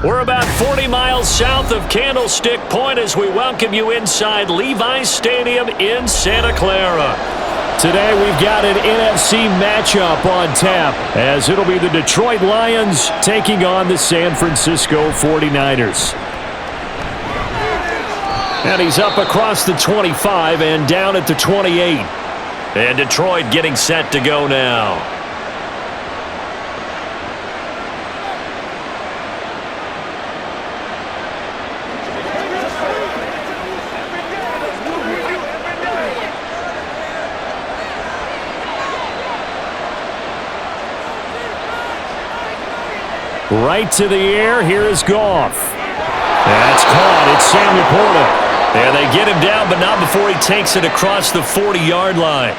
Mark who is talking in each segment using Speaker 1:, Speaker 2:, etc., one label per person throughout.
Speaker 1: We're about 40 miles south of Candlestick Point as we welcome you inside Levi's Stadium in Santa Clara. Today we've got an NFC matchup on tap as it'll be the Detroit Lions taking on the San Francisco 49ers. And he's up across the 25 and down at the 28. And Detroit getting set to go now. Right to the air. Here is Goff. That's caught. It's Sam Laporta. And they get him down, but not before he takes it across the 40-yard line.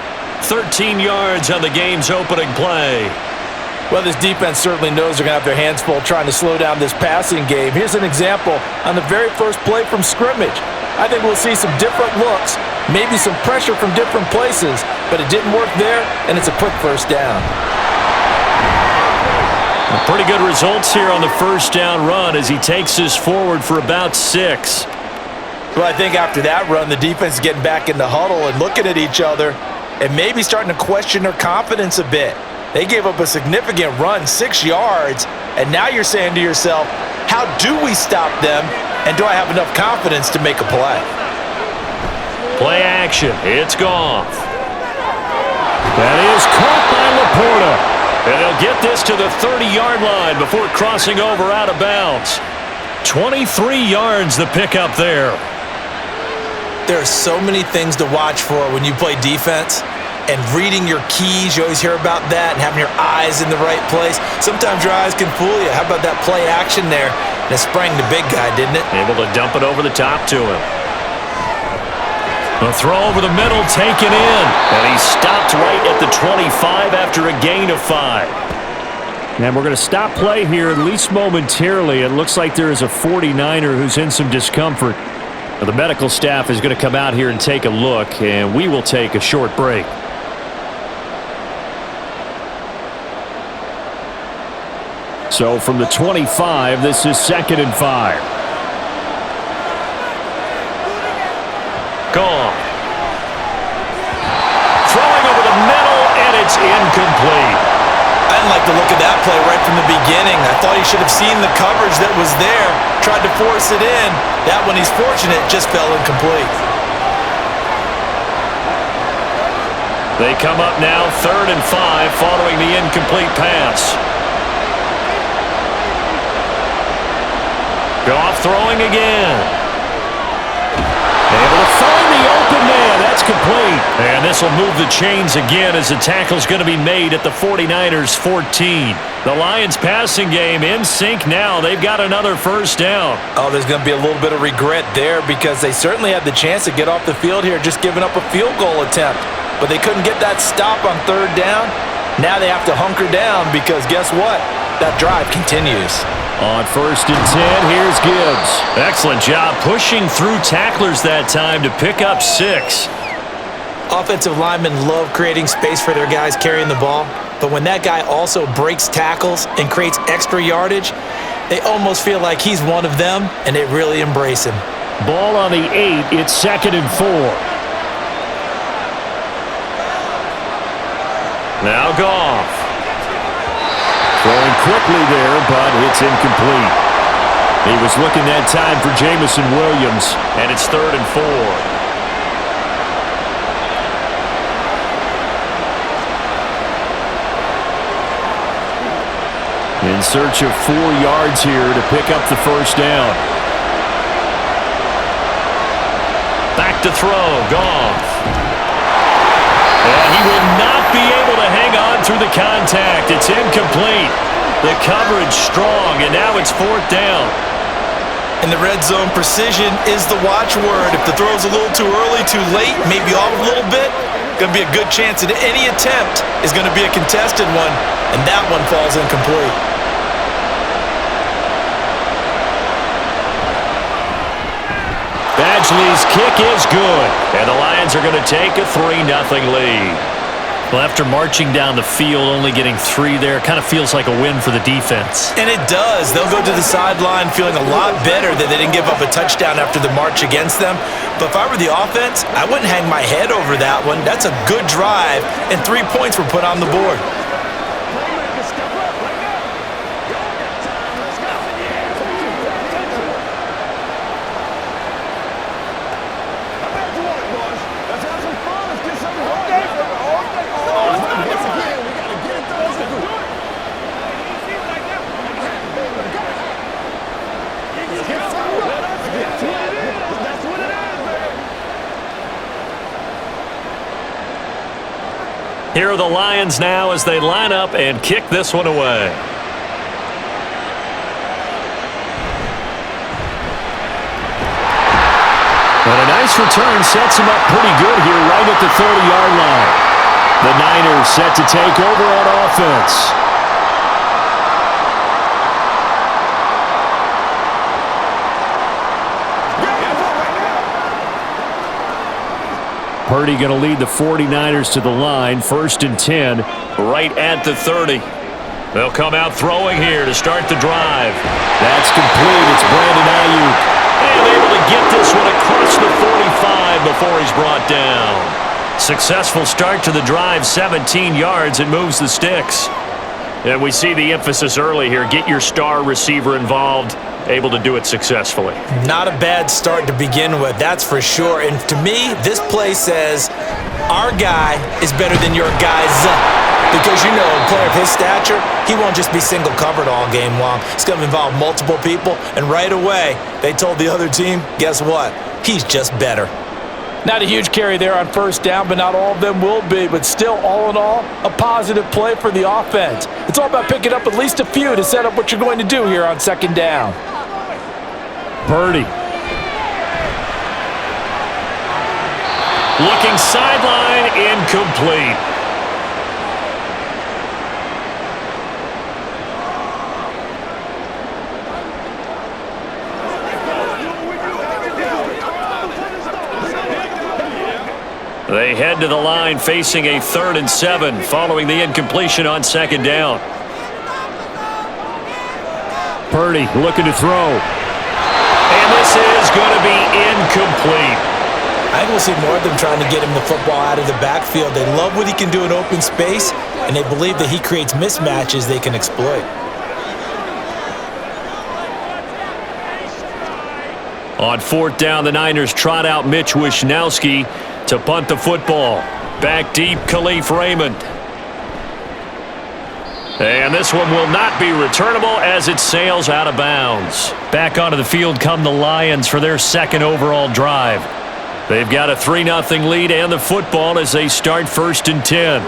Speaker 1: 13 yards on the game's opening play.
Speaker 2: Well, this defense certainly knows they're going to have their hands full trying to slow down this passing game. Here's an example on the very first play from scrimmage. I think we'll see some different looks, maybe some pressure from different places, but it didn't work there, and it's a quick first down.
Speaker 1: Pretty good results here on the first down run as he takes this forward for about 6.
Speaker 2: Well, I think after that run, the defense is getting back in the huddle and looking at each other and maybe starting to question their confidence a bit. They gave up a significant run, 6 yards, and now you're saying to yourself, how do we stop them, and do I have enough confidence to make a play?
Speaker 1: Play action. It's Goff. That is caught by Laporta. And they'll get this to the 30-yard line before crossing over out of bounds. 23 yards the pickup there.
Speaker 2: There are so many things to watch for when you play defense. And reading your keys, you always hear about that, and having your eyes in the right place. Sometimes your eyes can fool you. How about that play action there? And it sprang the big guy, didn't it?
Speaker 1: Able to dump it over the top to him. A throw over the middle, taken in. And he stopped right at the 25 after a gain of 5. And we're going to stop play here, at least momentarily. It looks like there is a 49er who's in some discomfort. Now, the medical staff is going to come out here and take a look, and we will take a short break. So from the 25, this is 2nd and 5. Gone. Throwing over the middle, and it's incomplete.
Speaker 2: I didn't like the look of that play right from the beginning. I thought he should have seen the coverage that was there, tried to force it in. That one, he's fortunate, just fell incomplete.
Speaker 1: They come up now 3rd and 5 following the incomplete pass. Goff throwing again. Able to find the open man. That's complete. And this will move the chains again as the tackle's going to be made at the 49ers 14. The Lions passing game in sync now. They've got another first down.
Speaker 2: Oh, there's going to be a little bit of regret there because they certainly had the chance to get off the field here just giving up a field goal attempt. But they couldn't get that stop on 3rd down. Now they have to hunker down because guess what? That drive continues.
Speaker 1: On 1st and 10, here's Gibbs. Excellent job pushing through tacklers that time to pick up 6.
Speaker 2: Offensive linemen love creating space for their guys carrying the ball, but when that guy also breaks tackles and creates extra yardage, they almost feel like he's one of them, and they really embrace him.
Speaker 1: Ball on the 8, it's 2nd and 4. Now Goff. Throwing quickly there, but it's incomplete. He was looking that time for Jamison Williams, and it's 3rd and 4. In search of 4 yards here to pick up the first down. Back to throw, Goff. And he will not be able to hang on through the contact. It's incomplete. The coverage strong, and now it's 4th down.
Speaker 2: In the red zone, precision is the watchword. If the throw's a little too early, too late, maybe off a little bit, going to be a good chance that any attempt is going to be a contested one, and that one falls incomplete.
Speaker 1: Badgley's kick is good, and the Lions are going to take a 3-0 lead. Well, after marching down the field, only getting 3 there, kind of feels like a win for the defense.
Speaker 2: And it does. They'll go to the sideline feeling a lot better that they didn't give up a touchdown after the march against them. But if I were the offense, I wouldn't hang my head over that one. That's a good drive, and 3 points were put on the board.
Speaker 1: Here are the Lions now as they line up and kick this one away. And a nice return sets him up pretty good here right at the 30-yard line. The Niners set to take over on offense. Purdy going to lead the 49ers to the line, 1st and 10, right at the 30. They'll come out throwing here to start the drive. That's complete. It's Brandon Ayuk. And able to get this one across the 45 before he's brought down. Successful start to the drive, 17 yards, and moves the sticks. And we see the emphasis early here. Get your star receiver involved. Able to do it successfully.
Speaker 2: Not a bad start to begin with, that's for sure. And to me, this play says our guy is better than your guy's. Because, you know, a player of his stature, he won't just be single covered all game long. It's going to involve multiple people. And right away, they told the other team, guess what? He's just better.
Speaker 3: Not a huge carry there on 1st down, but not all of them will be. But still, all in all, a positive play for the offense. It's all about picking up at least a few to set up what you're going to do here on 2nd down.
Speaker 1: Purdy. Looking sideline, incomplete. They head to the line facing a 3rd and 7 following the incompletion on 2nd down. Purdy looking to throw. And this is going to be incomplete.
Speaker 2: I think we'll see more of them trying to get him the football out of the backfield. They love what he can do in open space, and they believe that he creates mismatches they can exploit.
Speaker 1: On 4th down, the Niners trot out Mitch Wishnowski to punt the football. Back deep, Khalif Raymond. And this one will not be returnable as it sails out of bounds. Back onto the field come the Lions for their 2nd overall drive. They've got a 3-0 lead and the football as they start 1st and 10.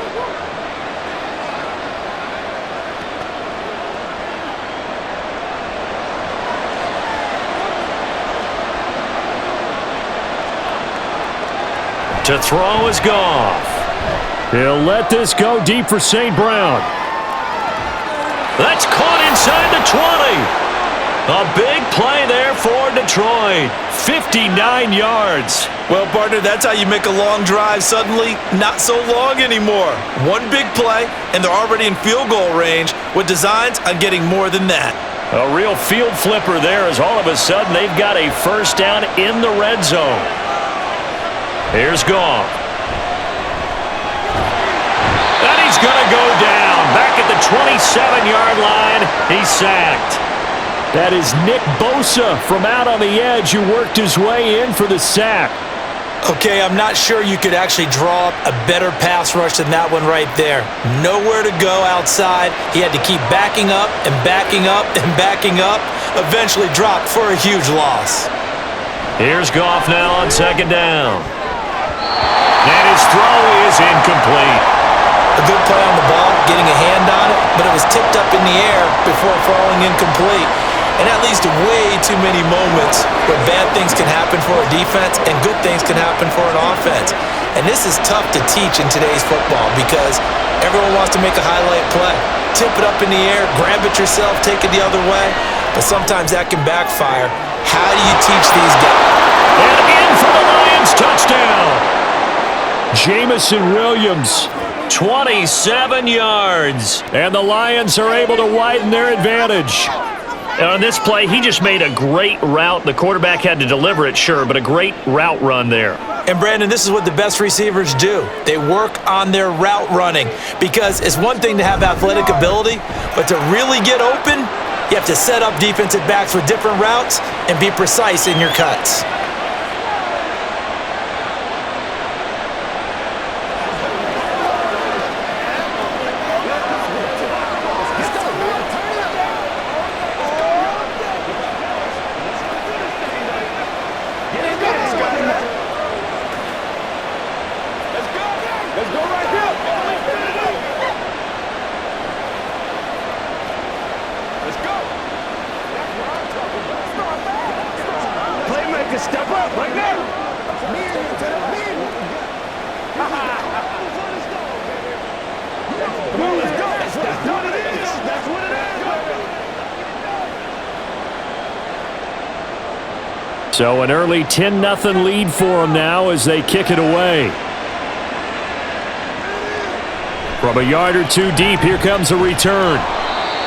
Speaker 1: To throw is Goff. He'll let this go deep for St. Brown. That's caught inside the 20. A big play there for Detroit. 59 yards.
Speaker 2: Well, partner, that's how you make a long drive suddenly not so long anymore. One big play, and they're already in field goal range with designs on getting more than that.
Speaker 1: A real field flipper there as all of a sudden they've got a 1st down in the red zone. Here's Goff. And he's going to go down. Back at the 27-yard line, he's sacked. That is Nick Bosa from out on the edge who worked his way in for the sack.
Speaker 2: Okay, I'm not sure you could actually draw up a better pass rush than that one right there. Nowhere to go outside. He had to keep backing up and backing up and backing up. Eventually dropped for a huge loss.
Speaker 1: Here's Goff now on 2nd down. And his throw is incomplete.
Speaker 2: A good play on the ball, getting a hand on it, but it was tipped up in the air before falling incomplete. And that leads to way too many moments where bad things can happen for a defense and good things can happen for an offense. And this is tough to teach in today's football because everyone wants to make a highlight play. Tip it up in the air, grab it yourself, take it the other way. But sometimes that can backfire. How do you teach these guys?
Speaker 1: And in for the Lions touchdown. Jamison Williams 27 yards. And the Lions are able to widen their advantage. On this play, he just made a great route. The quarterback had to deliver it, sure, but a great route run there.
Speaker 2: And, Brandon, this is what the best receivers do. They work on their route running because it's one thing to have athletic ability, but to really get open, you have to set up defensive backs with different routes and be precise in your cuts.
Speaker 4: Step up right now. Come on, let's go. That's what it is. That's what it is.
Speaker 1: So an early 10-0 lead for them now as they kick it away. From a yard or two deep, here comes a return.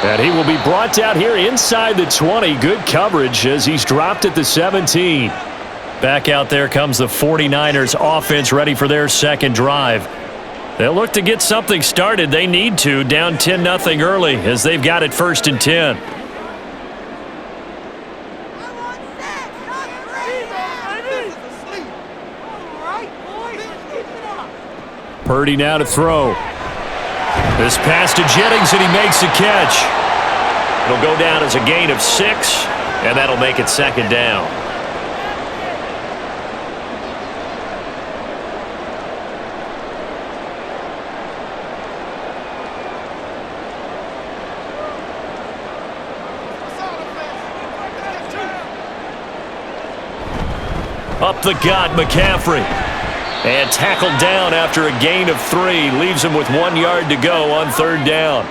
Speaker 1: And he will be brought down here inside the 20. Good coverage as he's dropped at the 17. Back out there comes the 49ers offense ready for their second drive. They'll look to get something started. They need to, down 10-0 early as they've got it 1st and 10. Purdy now to throw. This pass to Jennings, and he makes the catch. It'll go down as a gain of 6, and that'll make it 2nd down. Up the gut, McCaffrey. And tackled down after a gain of 3. Leaves him with 1 yard to go on 3rd down.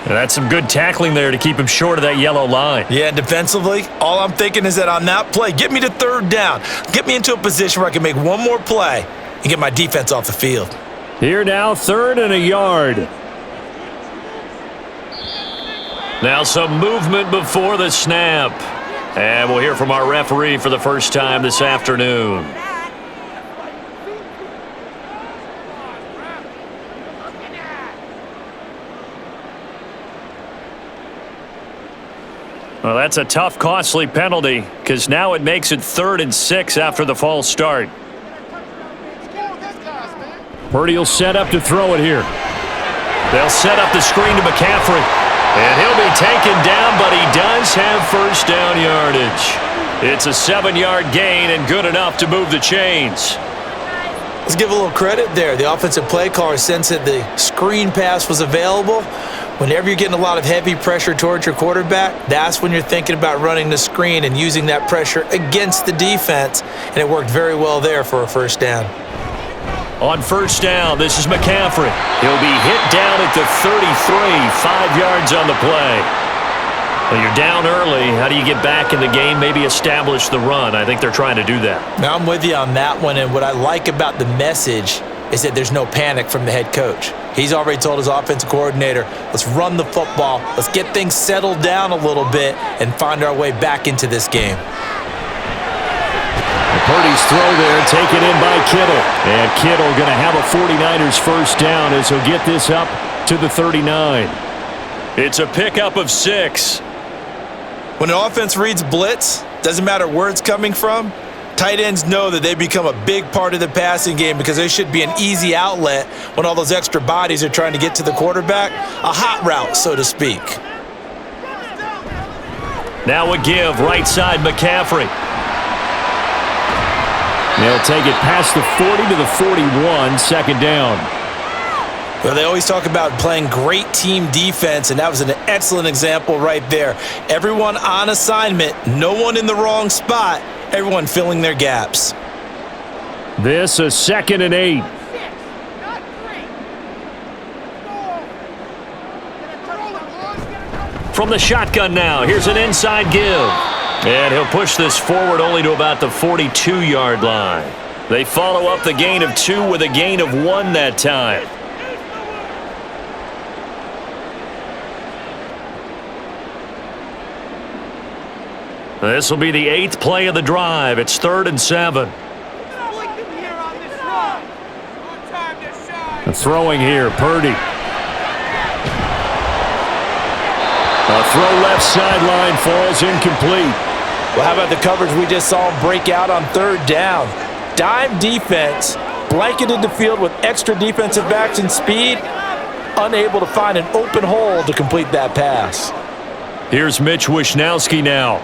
Speaker 1: And that's some good tackling there to keep him short of that yellow line.
Speaker 2: Yeah, defensively, all I'm thinking is that on that play, get me to 3rd down. Get me into a position where I can make one more play and get my defense off the field.
Speaker 1: Here now, 3rd and a yard. Now some movement before the snap. And we'll hear from our referee for the first time this afternoon. Well, that's a tough, costly penalty because now it makes it 3rd and 6 after the false start. Purdy will set up to throw it here. They'll set up the screen to McCaffrey. And he'll be taken down, but he does have 1st down yardage. It's a 7-yard gain and good enough to move the chains.
Speaker 2: Let's give a little credit there. The offensive play caller sensed that the screen pass was available. Whenever you're getting a lot of heavy pressure towards your quarterback, that's when you're thinking about running the screen and using that pressure against the defense. And it worked very well there for a 1st down.
Speaker 1: On 1st down, this is McCaffrey. He'll be hit down at the 33, 5 yards on the play. Well, you're down early. How do you get back in the game, maybe establish the run? I think they're trying to do that.
Speaker 2: Now, I'm with you on that one, and what I like about the message is that there's no panic from the head coach. He's already told his offensive coordinator, let's run the football, let's get things settled down a little bit and find our way back into this game.
Speaker 1: Purdy's throw there, taken in by Kittle. And Kittle going to have a 49ers 1st down as he'll get this up to the 39. It's a pickup of 6.
Speaker 2: When an offense reads blitz, doesn't matter where it's coming from, tight ends know that they become a big part of the passing game because they should be an easy outlet when all those extra bodies are trying to get to the quarterback. A hot route, so to speak.
Speaker 1: Now a give, right side McCaffrey. They'll take it past the 40 to the 41, 2nd down.
Speaker 2: Well, they always talk about playing great team defense, and that was an excellent example right there. Everyone on assignment, no one in the wrong spot, everyone filling their gaps.
Speaker 1: This a 2nd and 8. From the shotgun now, here's an inside give. And he'll push this forward only to about the 42-yard line. They follow up the gain of 2 with a gain of 1 that time. This will be the 8th play of the drive. It's 3rd and 7. Throwing here, Purdy. A throw left sideline falls incomplete.
Speaker 3: Well, how about the coverage we just saw him break out on 3rd down? Dime defense, blanketed the field with extra defensive backs and speed, unable to find an open hole to complete that pass.
Speaker 1: Here's Mitch Wishnowski now.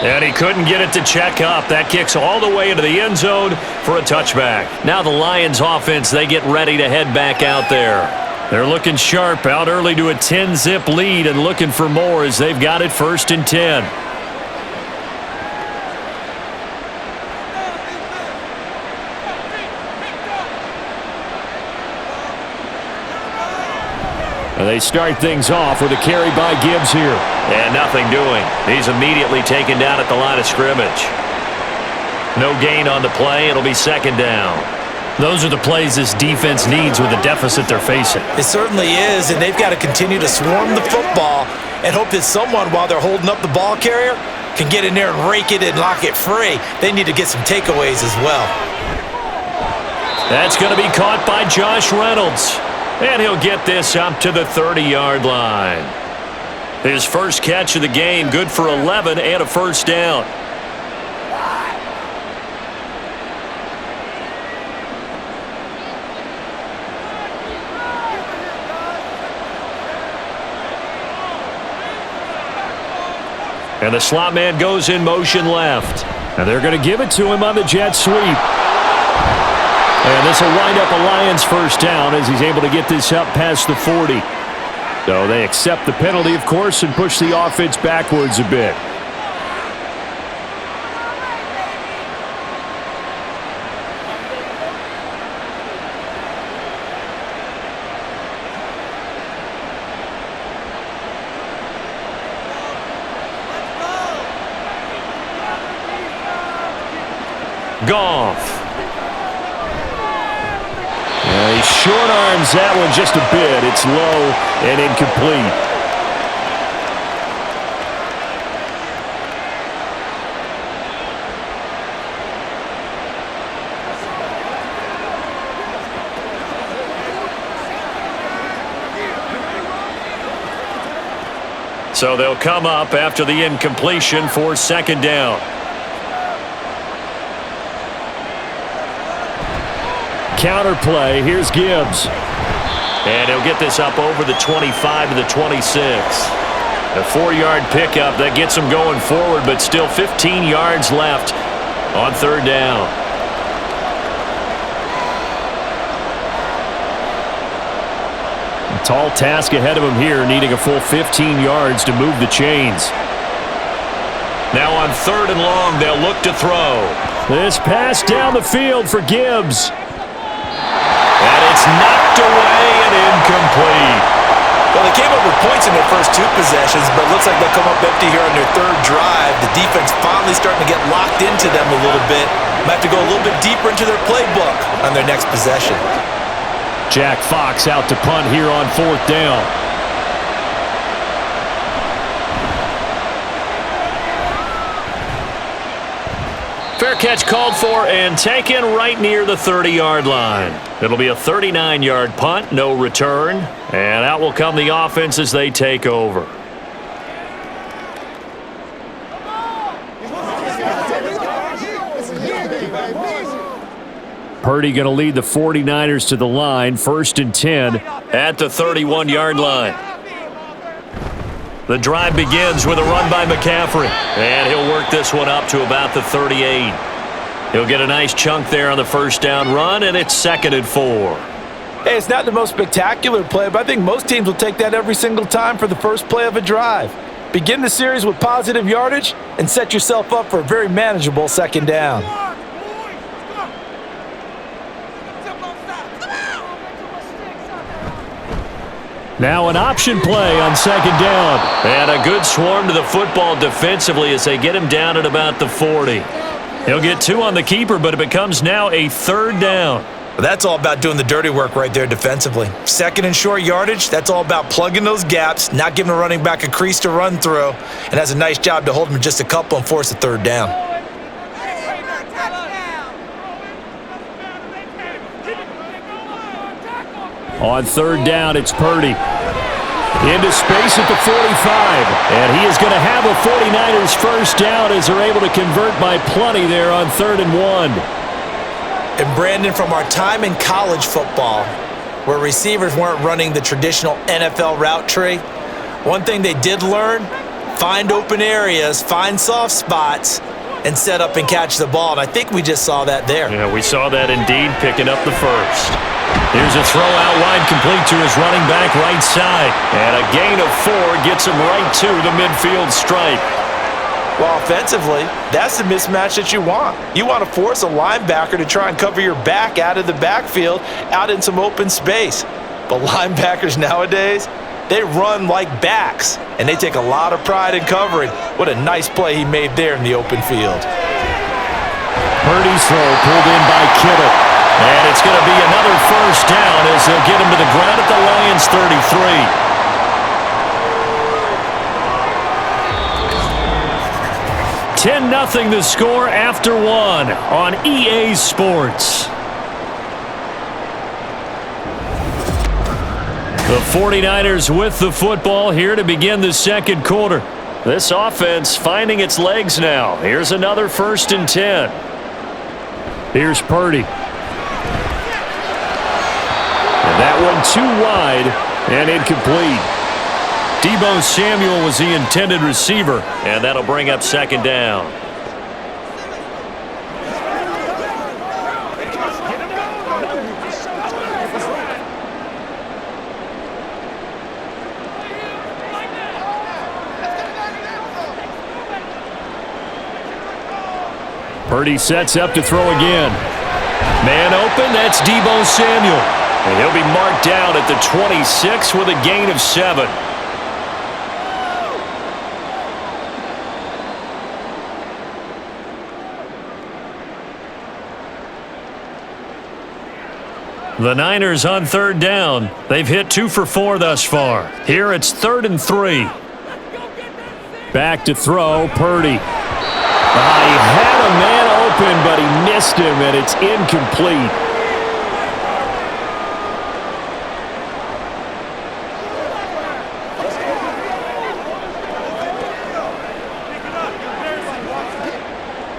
Speaker 1: And he couldn't get it to check up. That kicks all the way into the end zone for a touchback. Now the Lions offense, they get ready to head back out there. They're looking sharp, out early to a 10-zip lead and looking for more as they've got it 1st and 10. And they start things off with a carry by Gibbs here. And nothing doing. He's immediately taken down at the line of scrimmage. No gain on the play. It'll be 2nd down. Those are the plays this defense needs with the deficit they're facing.
Speaker 2: It certainly is, and they've got to continue to swarm the football and hope that someone, while they're holding up the ball carrier, can get in there and rake it and lock it free. They need to get some takeaways as well.
Speaker 1: That's going to be caught by Josh Reynolds. And he'll get this up to the 30-yard line. His first catch of the game, good for 11 and a 1st down. And the slot man goes in motion left. And they're going to give it to him on the jet sweep. And this will wind up a Lions 1st down as he's able to get this up past the 40. So they accept the penalty, of course, and push the offense backwards a bit. Goff. He short arms that one just a bit. It's low and incomplete. So they'll come up after the incompletion for 2nd down. Counter play. Here's Gibbs. And he'll get this up over the 25 to the 26. A 4-yard pickup that gets him going forward, but still 15 yards left on 3rd down. A tall task ahead of him here, needing a full 15 yards to move the chains. Now on 3rd and long, they'll look to throw. This pass down the field for Gibbs. And it's knocked away and incomplete.
Speaker 2: Well, they came up with points in their first 2 possessions, but it looks like they'll come up empty here on their 3rd drive. The defense finally starting to get locked into them a little bit. Might have to go a little bit deeper into their playbook on their next possession.
Speaker 1: Jack Fox out to punt here on 4th down. Fair catch called for and taken right near the 30-yard line. It'll be a 39-yard punt, no return. And out will come the offense as they take over. Purdy going to lead the 49ers to the line, 1st and 10 at the 31-yard line. The drive begins with a run by McCaffrey, and he'll work this one up to about the 38. He'll get a nice chunk there on the 1st down run, and it's 2nd and 4.
Speaker 3: Hey, it's not the most spectacular play, but I think most teams will take that every single time for the first play of a drive. Begin the series with positive yardage and set yourself up for a very manageable 2nd down.
Speaker 1: Now an option play on 2nd down. And a good swarm to the football defensively as they get him down at about the 40. He'll get 2 on the keeper, but it becomes now a 3rd down.
Speaker 2: That's all about doing the dirty work right there defensively. Second and short yardage, that's all about plugging those gaps, not giving a running back a crease to run through, and has a nice job to hold him just a couple and force a third down.
Speaker 1: On third down, it's Purdy. Into space at the 45. And he is going to have a 49ers first down as they're able to convert by plenty there on 3rd and 1.
Speaker 2: And Brandon, from our time in college football, where receivers weren't running the traditional NFL route tree, one thing they did learn, find open areas, find soft spots, and set up and catch the ball. And I think we just saw that there.
Speaker 1: Yeah, we saw that indeed, picking up the first. Here's a throw out wide, complete to his running back right side. And a gain of 4 gets him right to the midfield stripe.
Speaker 2: Well, offensively, that's the mismatch that you want. You want to force a linebacker to try and cover your back out of the backfield, out in some open space. But linebackers nowadays, they run like backs, and they take a lot of pride in covering. What a nice play he made there in the open field.
Speaker 1: Purdy's throw pulled in by Kittle. And it's going to be another first down as they'll get him to the ground at the Lions' 33. 10-0 the score after 1 on EA Sports. The 49ers with the football here to begin the second quarter. This offense finding its legs now. Here's another 1st and 10. Here's Purdy. And that one too wide and incomplete. Deebo Samuel was the intended receiver, and that'll bring up 2nd down. Purdy sets up to throw again. Man open, that's Deebo Samuel. And he'll be marked down at the 26 with a gain of 7. The Niners on 3rd down. They've hit 2 for 4 thus far. Here it's 3rd and 3. Back to throw, Purdy. He had a man open, but he missed him, and it's incomplete.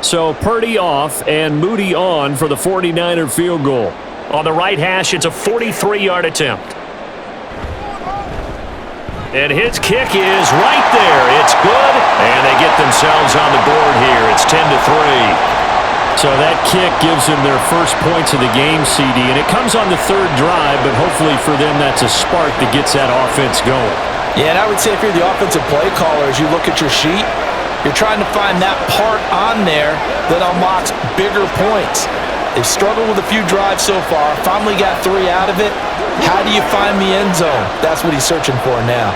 Speaker 1: So Purdy off and Moody on for the 49er field goal. On the right hash, it's a 43-yard attempt. And his kick is right there. It's good, and they get themselves on the board here. It's 10-3. So that kick gives them their first points of the game, CD, and it comes on the 3rd drive, but hopefully for them that's a spark that gets that offense going.
Speaker 2: Yeah, and I would say if you're the offensive play caller, as you look at your sheet, you're trying to find that part on there that unlocks bigger points. They've struggled with a few drives so far, finally got 3 out of it. How do you find the end zone? That's what he's searching for now.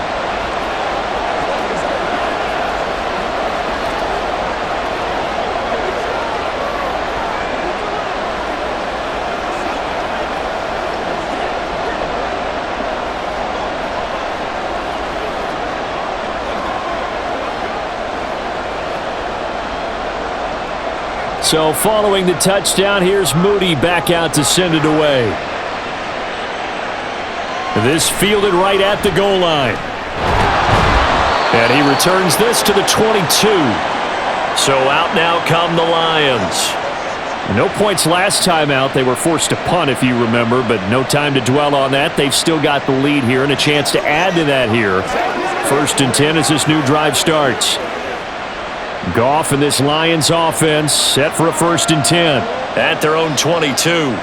Speaker 1: So following the touchdown, here's Moody back out to send it away. This fielded right at the goal line. And he returns this to the 22. So out now come the Lions. No points last time out. They were forced to punt, if you remember, but no time to dwell on that. They've still got the lead here and a chance to add to that here. 1st and 10 as this new drive starts. Goff and this Lions offense set for a 1st and 10 at their own 22.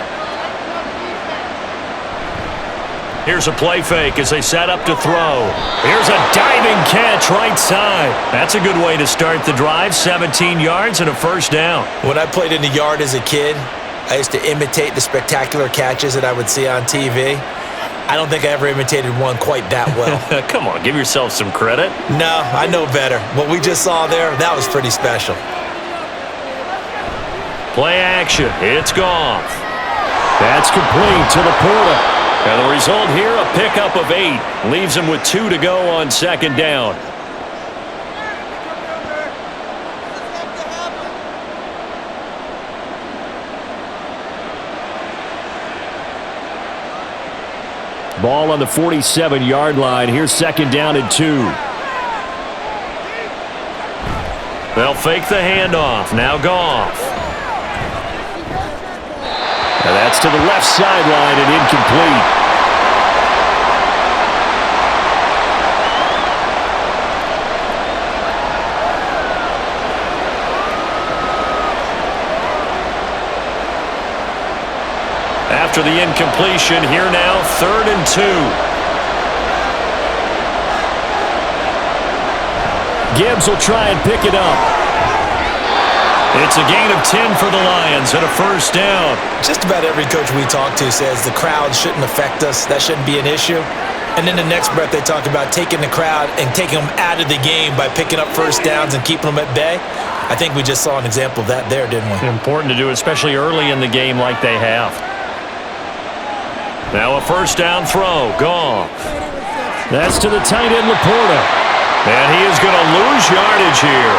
Speaker 1: Here's a play fake as they set up to throw. Here's a diving catch right side. That's a good way to start the drive. 17 yards and a 1st down.
Speaker 2: When I played in the yard as a kid, I used to imitate the spectacular catches that I would see on TV. I don't think I ever imitated one quite that well.
Speaker 1: Come on, give yourself some credit.
Speaker 2: No, I know better. What we just saw there, that was pretty special.
Speaker 1: Play action. It's Goff. That's complete to Laporta. And the result here, a pickup of 8. Leaves him with 2 to go on second down. Ball on the 47-yard line. Here's second down and 2. They'll fake the handoff. Now Goff. And that's to the left sideline and incomplete. After the incompletion, here now, 3rd and 2. Gibbs will try and pick it up. It's a gain of 10 for the Lions and a first down.
Speaker 2: Just about every coach we talk to says the crowd shouldn't affect us. That shouldn't be an issue. And then the next breath they talk about taking the crowd and taking them out of the game by picking up first downs and keeping them at bay. I think we just saw an example of that there, didn't we?
Speaker 1: Important to do, especially early in the game like they have. Now a first down throw. Goff. That's to the tight end, Laporta. And he is going to lose yardage here.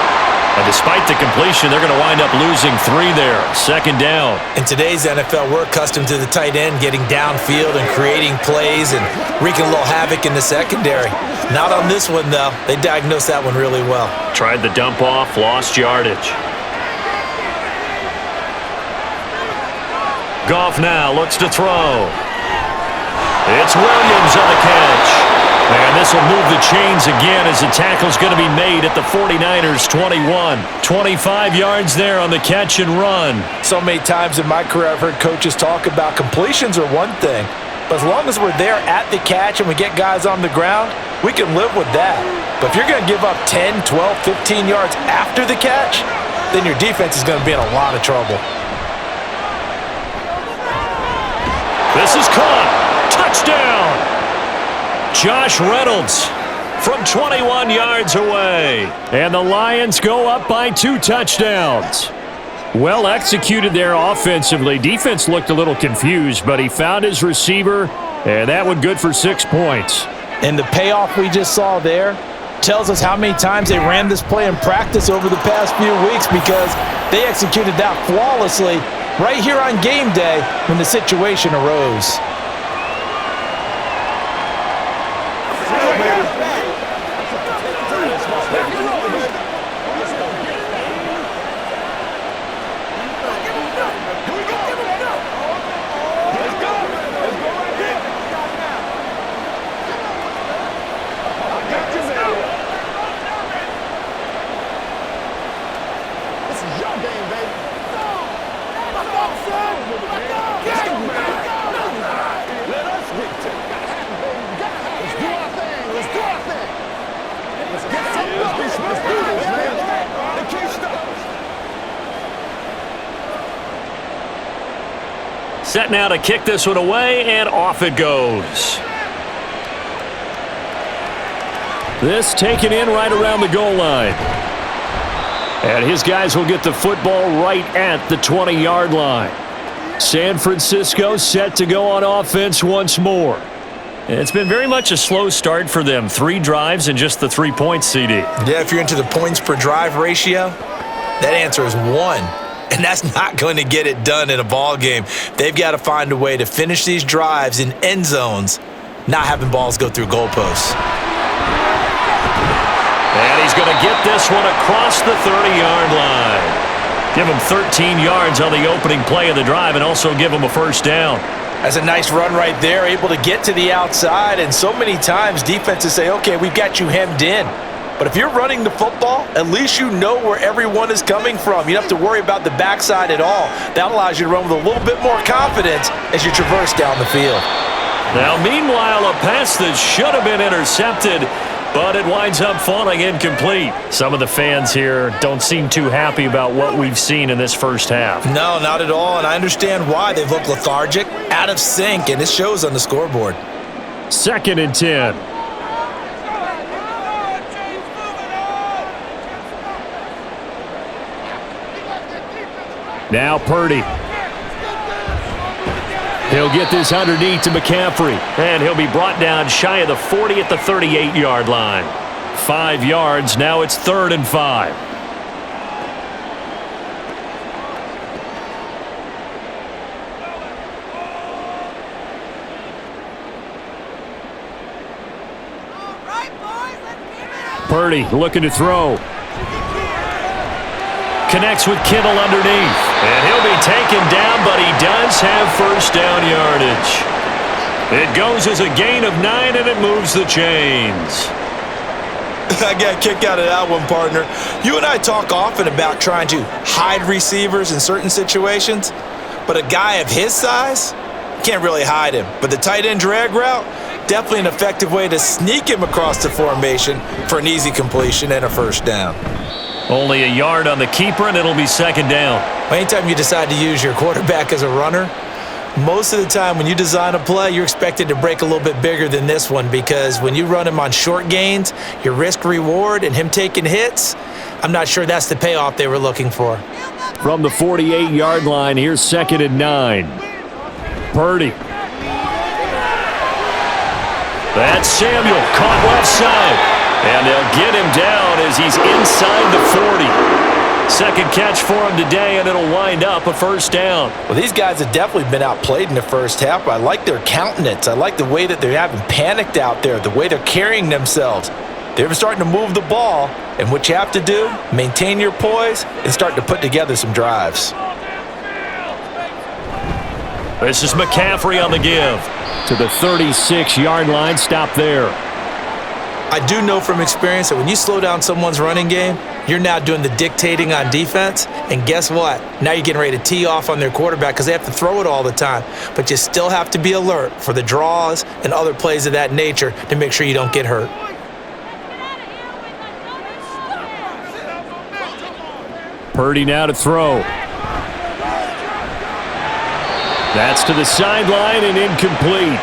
Speaker 1: And despite the completion, they're going to wind up losing 3 there. Second down.
Speaker 2: In today's NFL, we're accustomed to the tight end getting downfield and creating plays and wreaking a little havoc in the secondary. Not on this one, though. They diagnosed that one really well.
Speaker 1: Tried the dump off, lost yardage. Goff now looks to throw. It's Williams on the catch. And this will move the chains again as the tackle's going to be made at the 49ers' 21. 25 yards there on the catch and run.
Speaker 2: So many times in my career I've heard coaches talk about completions are one thing, but as long as we're there at the catch and we get guys on the ground, we can live with that. But if you're going to give up 10, 12, 15 yards after the catch, then your defense is going to be in a lot of trouble.
Speaker 1: This is caught. Touchdown. Josh Reynolds from 21 yards away. And the Lions go up by 2 touchdowns. Well executed there offensively. Defense looked a little confused, but he found his receiver, and that one good for 6 points.
Speaker 3: And the payoff we just saw there tells us how many times they ran this play in practice over the past few weeks, because they executed that flawlessly right here on game day when the situation arose.
Speaker 1: Set now to kick this one away, and off it goes. This taken in right around the goal line. And his guys will get the football right at the 20-yard line. San Francisco set to go on offense once more. It's been very much a slow start for them. 3 drives and just the 3 points, CD.
Speaker 2: Yeah, if you're into the points per drive ratio, that answer is 1. And that's not going to get it done in a ball game. They've got to find a way to finish these drives in end zones, not having balls go through goalposts.
Speaker 1: And he's going to get this one across the 30-yard line. Give him 13 yards on the opening play of the drive and also give him a first down.
Speaker 2: That's a nice run right there, able to get to the outside. And so many times defenses say, okay, we've got you hemmed in. But if you're running the football, at least you know where everyone is coming from. You don't have to worry about the backside at all. That allows you to run with a little bit more confidence as you traverse down the field.
Speaker 1: Now, meanwhile, a pass that should have been intercepted, but it winds up falling incomplete. Some of the fans here don't seem too happy about what we've seen in this first half.
Speaker 2: No, not at all, and I understand why. They look lethargic, out of sync, and it shows on the scoreboard.
Speaker 1: 2nd and 10. Now Purdy. He'll get this underneath to McCaffrey. And he'll be brought down shy of the 40 at the 38-yard line. 5 yards, now it's 3rd and 5. Purdy looking to throw. Connects with Kittle underneath. And he'll be taken down, but he does have first down yardage. It goes as a gain of 9, and it moves the chains.
Speaker 2: I got a kick out of that one, partner. You and I talk often about trying to hide receivers in certain situations, but a guy of his size, can't really hide him. But the tight end drag route, definitely an effective way to sneak him across the formation for an easy completion and a first down.
Speaker 1: Only a yard on the keeper, and it'll be 2nd down.
Speaker 2: Anytime you decide to use your quarterback as a runner, most of the time when you design a play, you're expected to break a little bit bigger than this one, because when you run him on short gains, your risk-reward and him taking hits, I'm not sure that's the payoff they were looking for.
Speaker 1: From the 48-yard line, here's 2nd and 9. Purdy. That's Samuel, caught left side. And they'll get him down as he's inside the 40. Second catch for him today, and it'll wind up a first down.
Speaker 2: Well, these guys have definitely been outplayed in the first half. I like their countenance. I like the way that they haven't panicked out there, the way they're carrying themselves. They're starting to move the ball, and what you have to do, maintain your poise and start to put together some drives.
Speaker 1: This is McCaffrey on the give. To the 36-yard line, stop there.
Speaker 2: I do know from experience that when you slow down someone's running game, you're now doing the dictating on defense, and guess what? Now you're getting ready to tee off on their quarterback because they have to throw it all the time. But you still have to be alert for the draws and other plays of that nature to make sure you don't get hurt.
Speaker 1: Purdy now to throw. That's to the sideline and incomplete.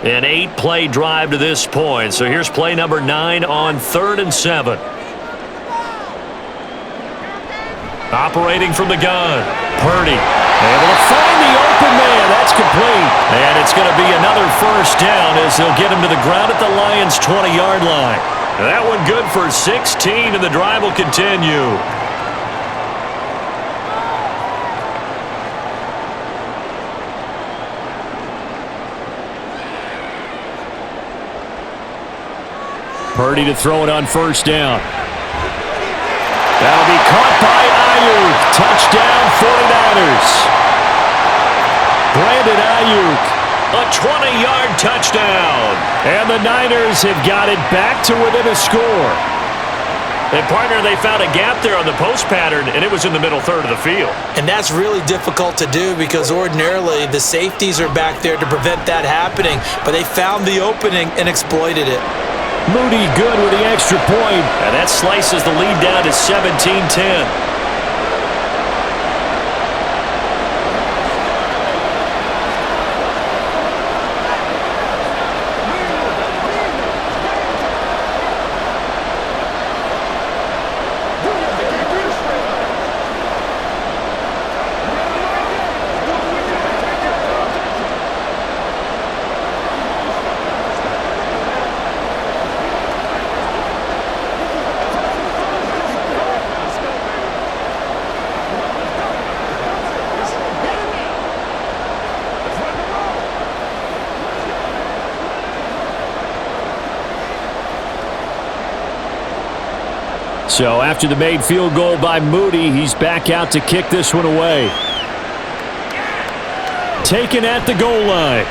Speaker 1: An 8-play drive to this point. So here's play number 9 on 3rd and 7. Operating from the gun. Purdy able to find the open man. That's complete. And it's going to be another first down as they'll get him to the ground at the Lions' 20-yard line. That one good for 16, and the drive will continue. Purdy to throw it on first down. That'll be caught by Ayuk. Touchdown 49ers. Brandon Ayuk, a 20-yard touchdown. And the Niners have got it back to within a score. And, partner, they found a gap there on the post pattern, and it was in the middle third of the field.
Speaker 2: And that's really difficult to do because ordinarily the safeties are back there to prevent that happening, but they found the opening and exploited it.
Speaker 1: Moody good with the extra point. And that slices the lead down to 17-10. So after the made field goal by Moody, he's back out to kick this one away. Taken at the goal line.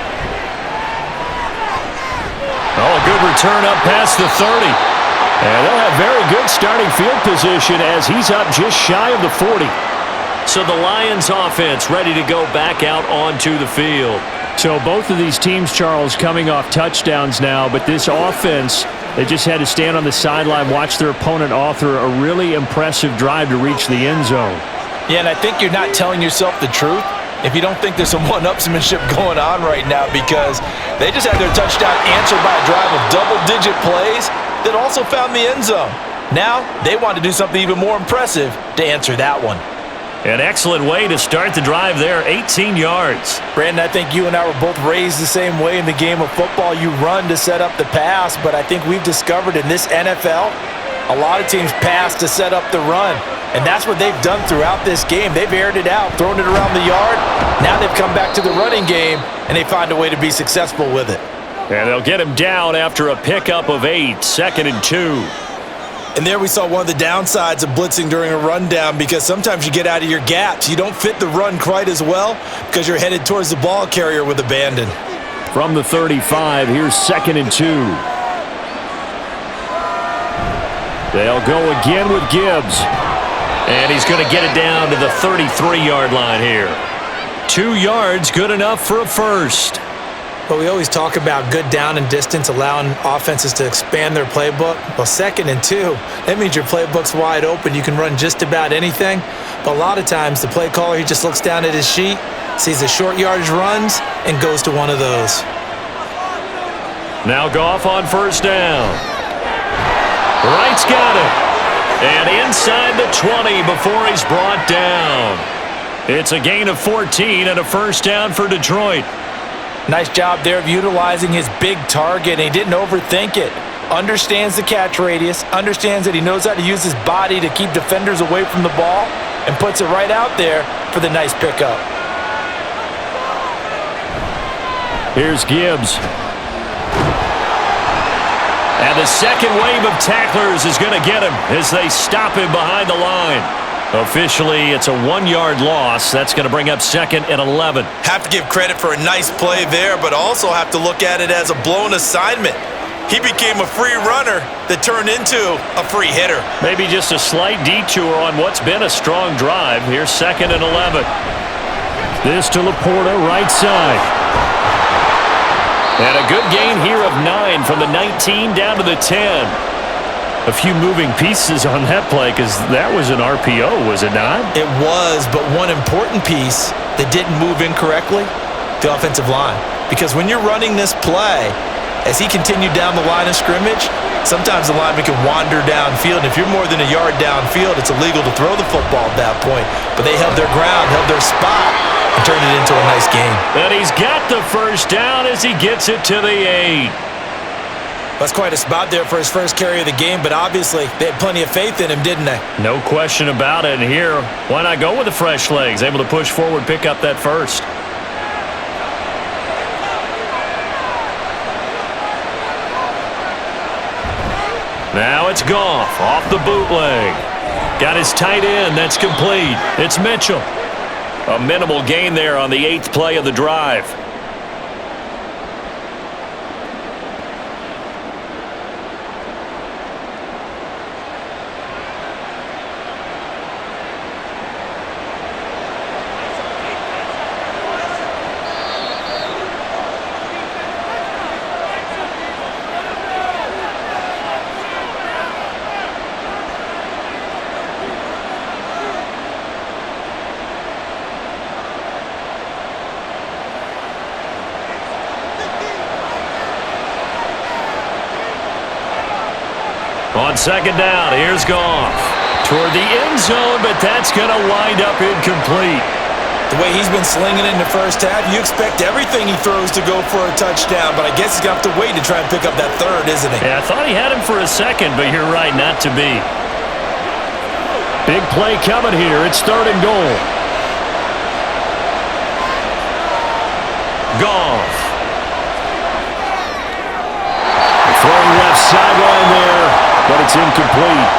Speaker 1: Oh, a good return up past the 30. And they'll have very good starting field position as he's up just shy of the 40. So the Lions offense ready to go back out onto the field. So both of these teams, Charles, coming off touchdowns now, but this offense, they just had to stand on the sideline, watch their opponent author a really impressive drive to reach the end zone.
Speaker 2: Yeah, and I think you're not telling yourself the truth if you don't think there's some one-upsmanship going on right now, because they just had their touchdown answered by a drive of double-digit plays that also found the end zone. Now they want to do something even more impressive to answer that one.
Speaker 1: An excellent way to start the drive there, 18 yards.
Speaker 2: Brandon, I think you and I were both raised the same way in the game of football. You run to set up the pass, but I think we've discovered in this NFL, a lot of teams pass to set up the run. And that's what they've done throughout this game. They've aired it out, thrown it around the yard. Now they've come back to the running game, and they find a way to be successful with it.
Speaker 1: And they'll get him down after a pickup of 8, 2nd and 2.
Speaker 2: And there we saw one of the downsides of blitzing during a rundown, because sometimes you get out of your gaps. You don't fit the run quite as well because you're headed towards the ball carrier with abandon.
Speaker 1: From the 35, here's 2nd and 2. They'll go again with Gibbs. And he's going to get it down to the 33-yard line here. 2 yards, good enough for a first.
Speaker 3: But we always talk about good down and distance, allowing offenses to expand their playbook. Well, 2nd and 2, that means your playbook's wide open. You can run just about anything. But a lot of times, the play caller, he just looks down at his sheet, sees the short yardage runs, and goes to one of those.
Speaker 1: Now Goff on first down. Wright's got it. And inside the 20 before he's brought down. It's a gain of 14 and a first down for Detroit.
Speaker 2: Nice job there of utilizing his big target. He didn't overthink it. Understands the catch radius, understands that he knows how to use his body to keep defenders away from the ball, and puts it right out there for the nice pickup.
Speaker 1: Here's Gibbs. And the second wave of tacklers is going to get him as they stop him behind the line. Officially, it's a 1-yard loss. That's going to bring up 2nd and 11.
Speaker 2: Have to give credit for a nice play there, but also have to look at it as a blown assignment. He became a free runner that turned into a free hitter.
Speaker 1: Maybe just a slight detour on what's been a strong drive. Here's 2nd and 11. This to Laporta, right side. And a good gain here of 9 from the 19 down to the 10. A few moving pieces on that play, because that was an RPO, was it not?
Speaker 2: It was, but one important piece that didn't move incorrectly, the offensive line. Because when you're running this play, as he continued down the line of scrimmage, sometimes the lineman can wander downfield. And if you're more than a yard downfield, it's illegal to throw the football at that point. But they held their ground, held their spot, and turned it into a nice game.
Speaker 1: And he's got the first down as he gets it to the 8.
Speaker 2: That's quite a spot there for his first carry of the game, but obviously they had plenty of faith in him, didn't they?
Speaker 1: No question about it. And here, why not go with the fresh legs? Able to push forward, pick up that first. Now it's Goff off the bootleg. Got his tight end. That's complete. It's Mitchell. A minimal gain there on the 8th play of the drive. On second down, here's Goff. Toward the end zone, but that's going to wind up incomplete.
Speaker 2: The way he's been slinging it in the first half, you expect everything he throws to go for a touchdown, but I guess he's going to have to wait to try and pick up that third, isn't he?
Speaker 1: Yeah, I thought he had him for a second, but you're right, not to be. Big play coming here. It's 3rd and goal. Goff. Throwing left sideline there, but it's incomplete.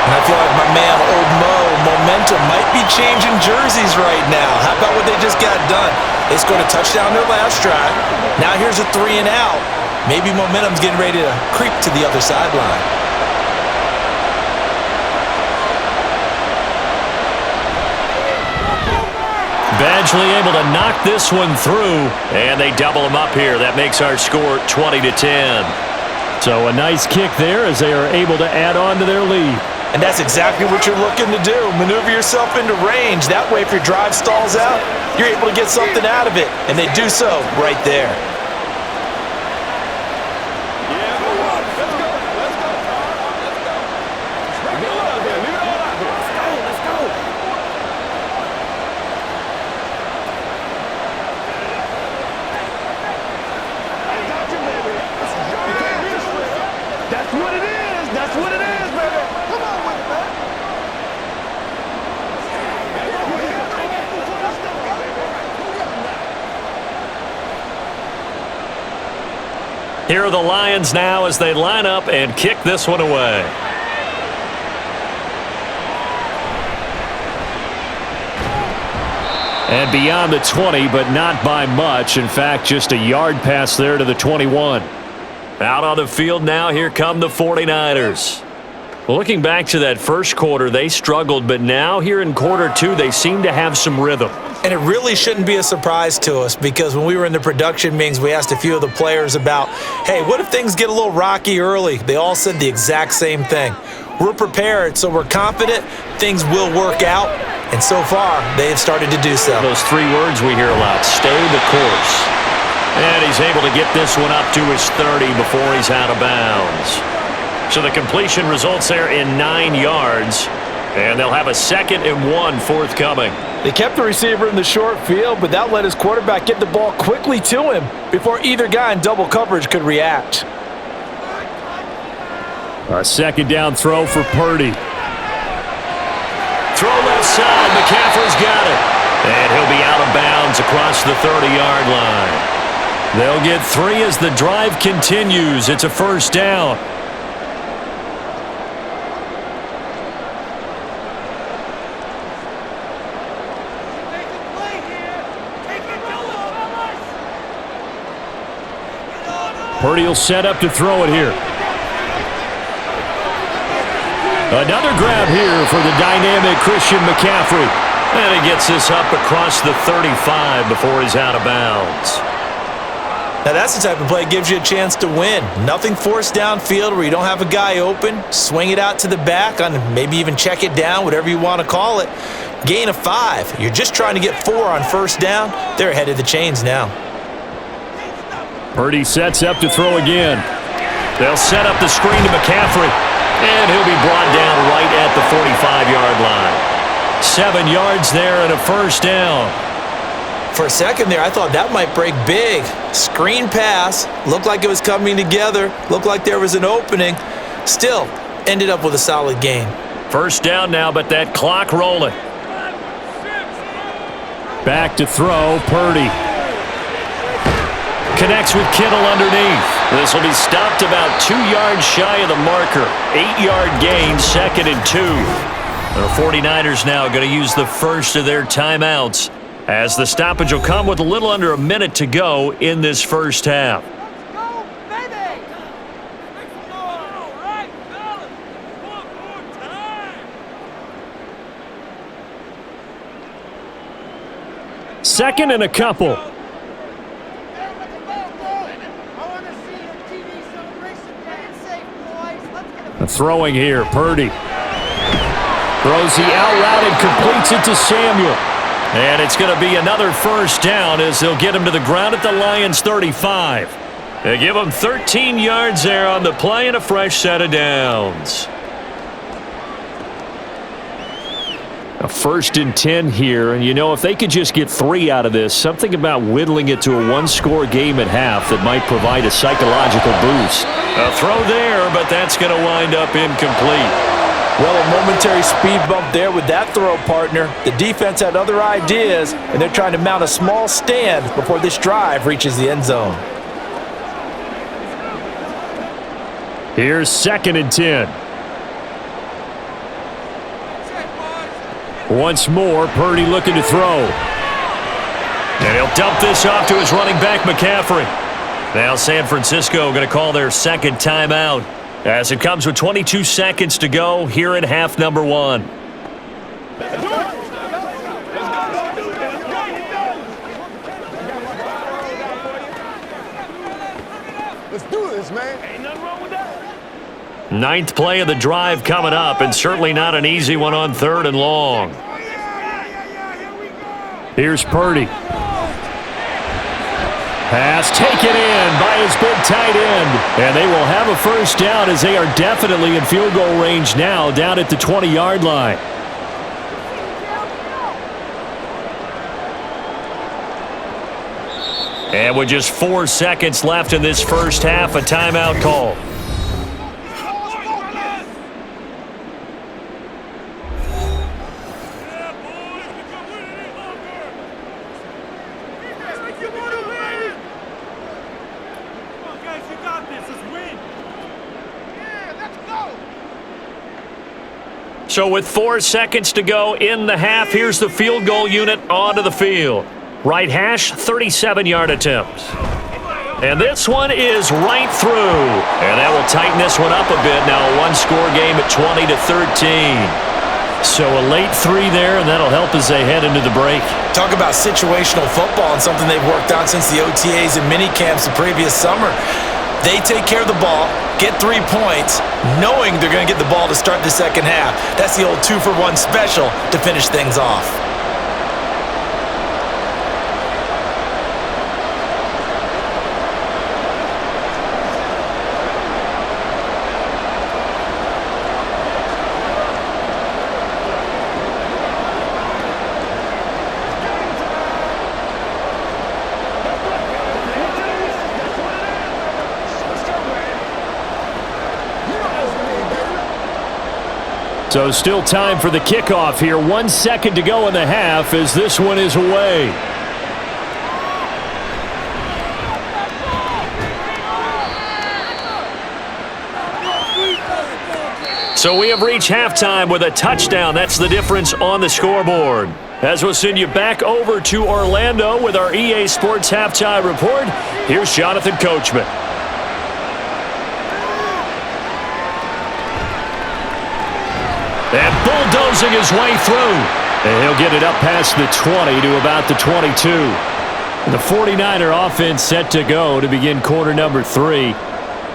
Speaker 2: And I feel like my man, Old Mo, momentum might be changing jerseys right now. How about what they just got done? They scored a touchdown their last drive. Now here's a 3 and out. Maybe momentum's getting ready to creep to the other sideline.
Speaker 1: Badgley able to knock this one through, and they double him up here. That makes our score 20-10. So a nice kick there as they are able to add on to their lead.
Speaker 2: And that's exactly what you're looking to do. Maneuver yourself into range. That way, if your drive stalls out, you're able to get something out of it. And they do so right there.
Speaker 1: Here are the Lions now as they line up and kick this one away. And beyond the 20, but not by much. In fact, just a yard pass there to the 21. Out on the field now, here come the 49ers. Well, looking back to that first quarter, they struggled, but now here in quarter two, they seem to have some rhythm.
Speaker 2: And it really shouldn't be a surprise to us because when we were in the production meetings, we asked a few of the players about, hey, what if things get a little rocky early? They all said the exact same thing. We're prepared, so we're confident things will work out. And so far, they have started to do so.
Speaker 1: Those three words we hear a lot, stay the course. And he's able to get this one up to his 30 before he's out of bounds. So the completion results there in 9 yards. And they'll have a 2nd and 1 forthcoming.
Speaker 3: They kept the receiver in the short field, but that let his quarterback get the ball quickly to him before either guy in double coverage could react.
Speaker 1: A 2nd down throw for Purdy. Throw left side. McCaffrey's got it. And he'll be out of bounds across the 30-yard line. They'll get 3 as the drive continues. It's a 1st down. Purdy will set up to throw it here. Another grab here for the dynamic Christian McCaffrey. And he gets this up across the 35 before he's out of bounds.
Speaker 2: Now that's the type of play that gives you a chance to win. Nothing forced downfield where you don't have a guy open. Swing it out to the back on maybe even check it down, whatever you want to call it. Gain of 5. You're just trying to get 4 on 1st down. They're ahead of the chains now.
Speaker 1: Purdy sets up to throw again. They'll set up the screen to McCaffrey. And he'll be brought down right at the 45-yard line. 7 yards there and a 1st down.
Speaker 2: For a second there, I thought that might break big. Screen pass. Looked like it was coming together. Looked like there was an opening. Still, ended up with a solid gain.
Speaker 1: 1st down now, but that clock rolling. Back to throw, Purdy. Connects with Kittle underneath. This will be stopped about 2 yards shy of the marker. 8-yard gain, 2nd and 2. The 49ers now going to use the first of their timeouts as the stoppage will come with a little under a minute to go in this first half. Second and a couple. Throwing here, Purdy. Throws the out route and completes it to Samuel. And it's going to be another 1st down as they'll get him to the ground at the Lions' 35. They give him 13 yards there on the play and a fresh set of downs. A 1st and 10 here, and you know, if they could just get 3 out of this, something about whittling it to a 1-score game at half that might provide a psychological boost. A throw there, but that's going to wind up incomplete.
Speaker 3: Well, a momentary speed bump there with that throw, partner. The defense had other ideas, and they're trying to mount a small stand before this drive reaches the end zone.
Speaker 1: Here's 2nd and 10. Once more, Purdy looking to throw. And he'll dump this off to his running back, McCaffrey. Now San Francisco going to call their 2nd timeout as it comes with 22 seconds to go here in half number 1.
Speaker 4: Let's do this, man. Ain't nothing wrong with that.
Speaker 1: Ninth play of the drive coming up, and certainly not an easy one on 3rd and long. Here's Purdy. Pass taken in by his big tight end. And they will have a first down as they are definitely in field goal range now, down at the 20-yard line. And with just 4 seconds left in this first half, a timeout call. So with 4 seconds to go in the half, here's the field goal unit onto the field. Right hash, 37-yard attempt. And this one is right through. And that will tighten this one up a bit. Now a one-score game at 20-13. So a late 3 there, and that'll help as they head into the break.
Speaker 2: Talk about situational football and something they've worked on since the OTAs and mini camps the previous summer. They take care of the ball, get 3 points, knowing they're going to get the ball to start the second half. That's the old 2-for-1 special to finish things off.
Speaker 1: So still time for the kickoff here. 1 second to go in the half as this one is away. So we have reached halftime with a touchdown. That's the difference on the scoreboard. As we'll send you back over to Orlando with our EA Sports Halftime Report, here's Jonathan Coachman. And bulldozing his way through. And he'll get it up past the 20 to about the 22. The 49er offense set to go to begin quarter number 3.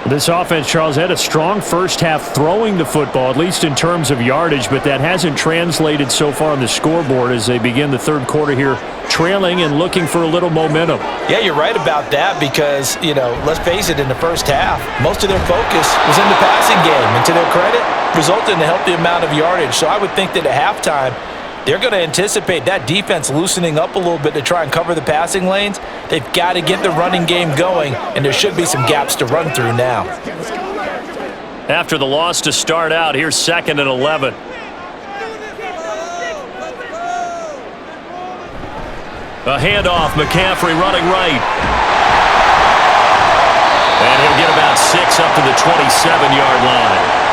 Speaker 1: This offense, Charles, had a strong first half throwing the football, at least in terms of yardage, but that hasn't translated so far on the scoreboard as they begin the third quarter here, trailing and looking for a little momentum.
Speaker 2: Yeah, you're right about that because, let's face it, in the first half, most of their focus was in the passing game. And to their credit, resulted in a healthy amount of yardage. So I would think that at halftime, they're going to anticipate that defense loosening up a little bit to try and cover the passing lanes. They've got to get the running game going, and there should be some gaps to run through now.
Speaker 1: After the loss to start out, here's 2nd and 11. A handoff, McCaffrey running right. And he'll get about 6 up to the 27-yard line.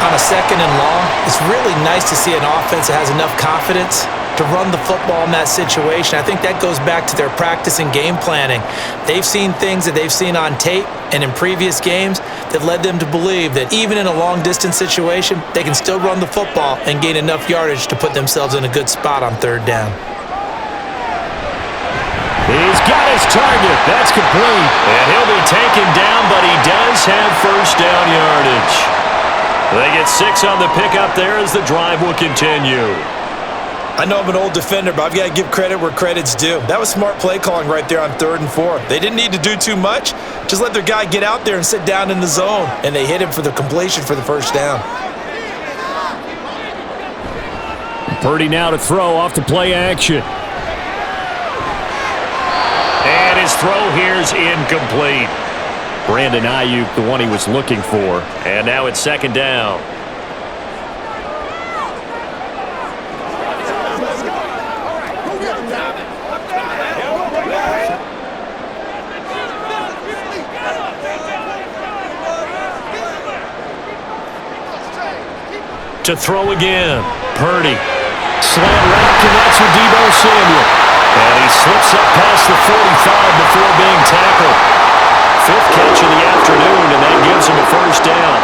Speaker 2: On a 2nd and long, it's really nice to see an offense that has enough confidence to run the football in that situation. I think that goes back to their practice and game planning. They've seen things that they've seen on tape and in previous games that led them to believe that even in a long-distance situation, they can still run the football and gain enough yardage to put themselves in a good spot on 3rd down.
Speaker 1: He's got his target. That's complete. And he'll be taken down, but he does have first down yardage. They get 6 on the pickup there as the drive will continue.
Speaker 2: I know I'm an old defender, but I've got to give credit where credit's due. That was smart play calling right there on 3rd and 4. They didn't need to do too much. Just let their guy get out there and sit down in the zone, and they hit him for the completion for the first down.
Speaker 1: Purdy now to throw off the play action. And his throw here is incomplete. Brandon Ayuk, the one he was looking for. And now it's 2nd down. To throw again. Purdy. Slant route connects with Deebo Samuel. And he slips up past the 45 before being tackled. 5th catch of the afternoon, and that gives him a first down.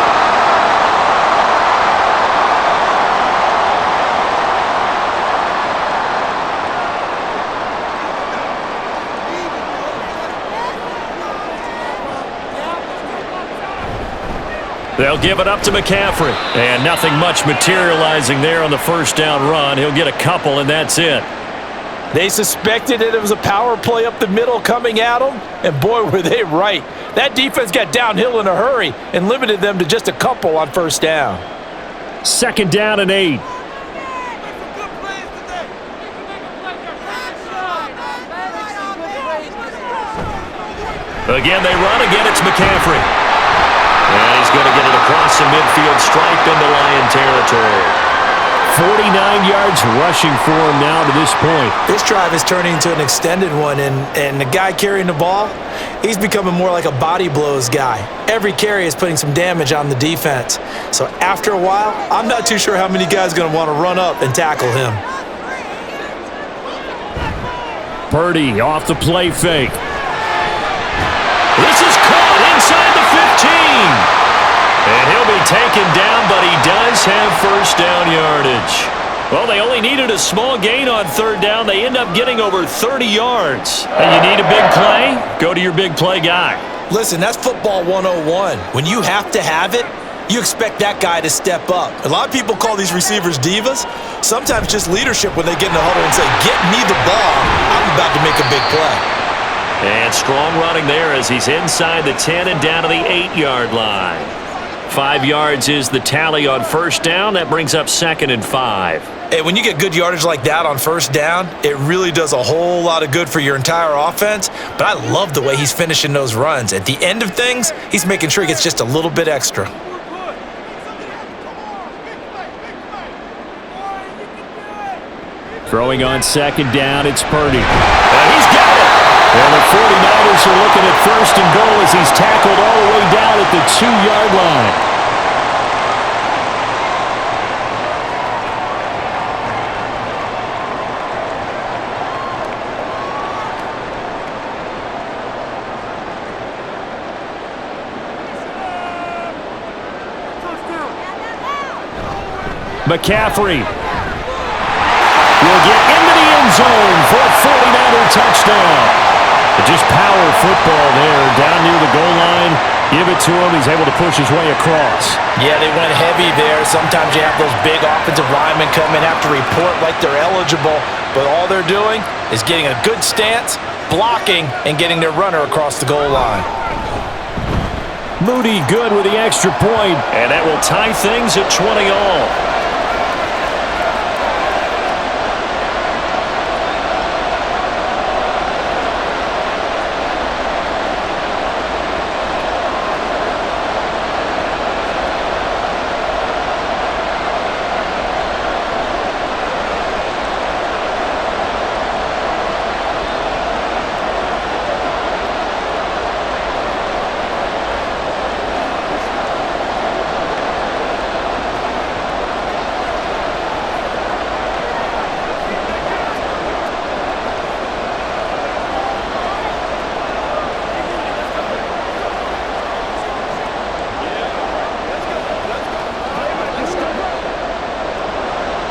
Speaker 1: They'll give it up to McCaffrey. And nothing much materializing there on the first down run. He'll get a couple, and that's it.
Speaker 3: They suspected that it was a power play up the middle coming at them, and boy, were they right. That defense got downhill in a hurry and limited them to just a couple on first down.
Speaker 1: Second down and 8. Again, they run. Again, it's McCaffrey. And he's going to get it across the midfield stripe into Lion territory. 49 yards rushing for him now to this point.
Speaker 2: This drive is turning into an extended one, and the guy carrying the ball, he's becoming more like a body blows guy. Every carry is putting some damage on the defense. So after a while, I'm not too sure how many guys are going to want to run up and tackle him.
Speaker 1: Purdy off the play fake. This is caught inside the 15. And he'll be taken down, but he does have first down yardage. Well, they only needed a small gain on third down. They end up getting over 30 yards. And you need a big play? Go to your big play guy.
Speaker 2: Listen, that's football 101. When you have to have it, you expect that guy to step up. A lot of people call these receivers divas. Sometimes just leadership when they get in the huddle and say, get me the ball. I'm about to make a big play.
Speaker 1: And strong running there as he's inside the 10 and down to the 8-yard line. 5 yards is the tally on first down. That brings up 2nd and 5.
Speaker 2: Hey, when you get good yardage like that on first down, it really does a whole lot of good for your entire offense. But I love the way he's finishing those runs. At the end of things, he's making sure he gets just a little bit extra.
Speaker 1: Throwing on second down, it's Purdy. And he's got it! And the 49ers are looking at first and goal as he's tackled all the way down at the 2-yard line. McCaffrey will get into the end zone for a 49er touchdown. Just power football there, down near the goal line. Give it to him. He's able to push his way across.
Speaker 2: Yeah, they went heavy there. Sometimes you have those big offensive linemen come in, have to report like they're eligible, but all they're doing is getting a good stance, blocking, and getting their runner across the goal line.
Speaker 1: Moody good with the extra point, and that will tie things at 20 all.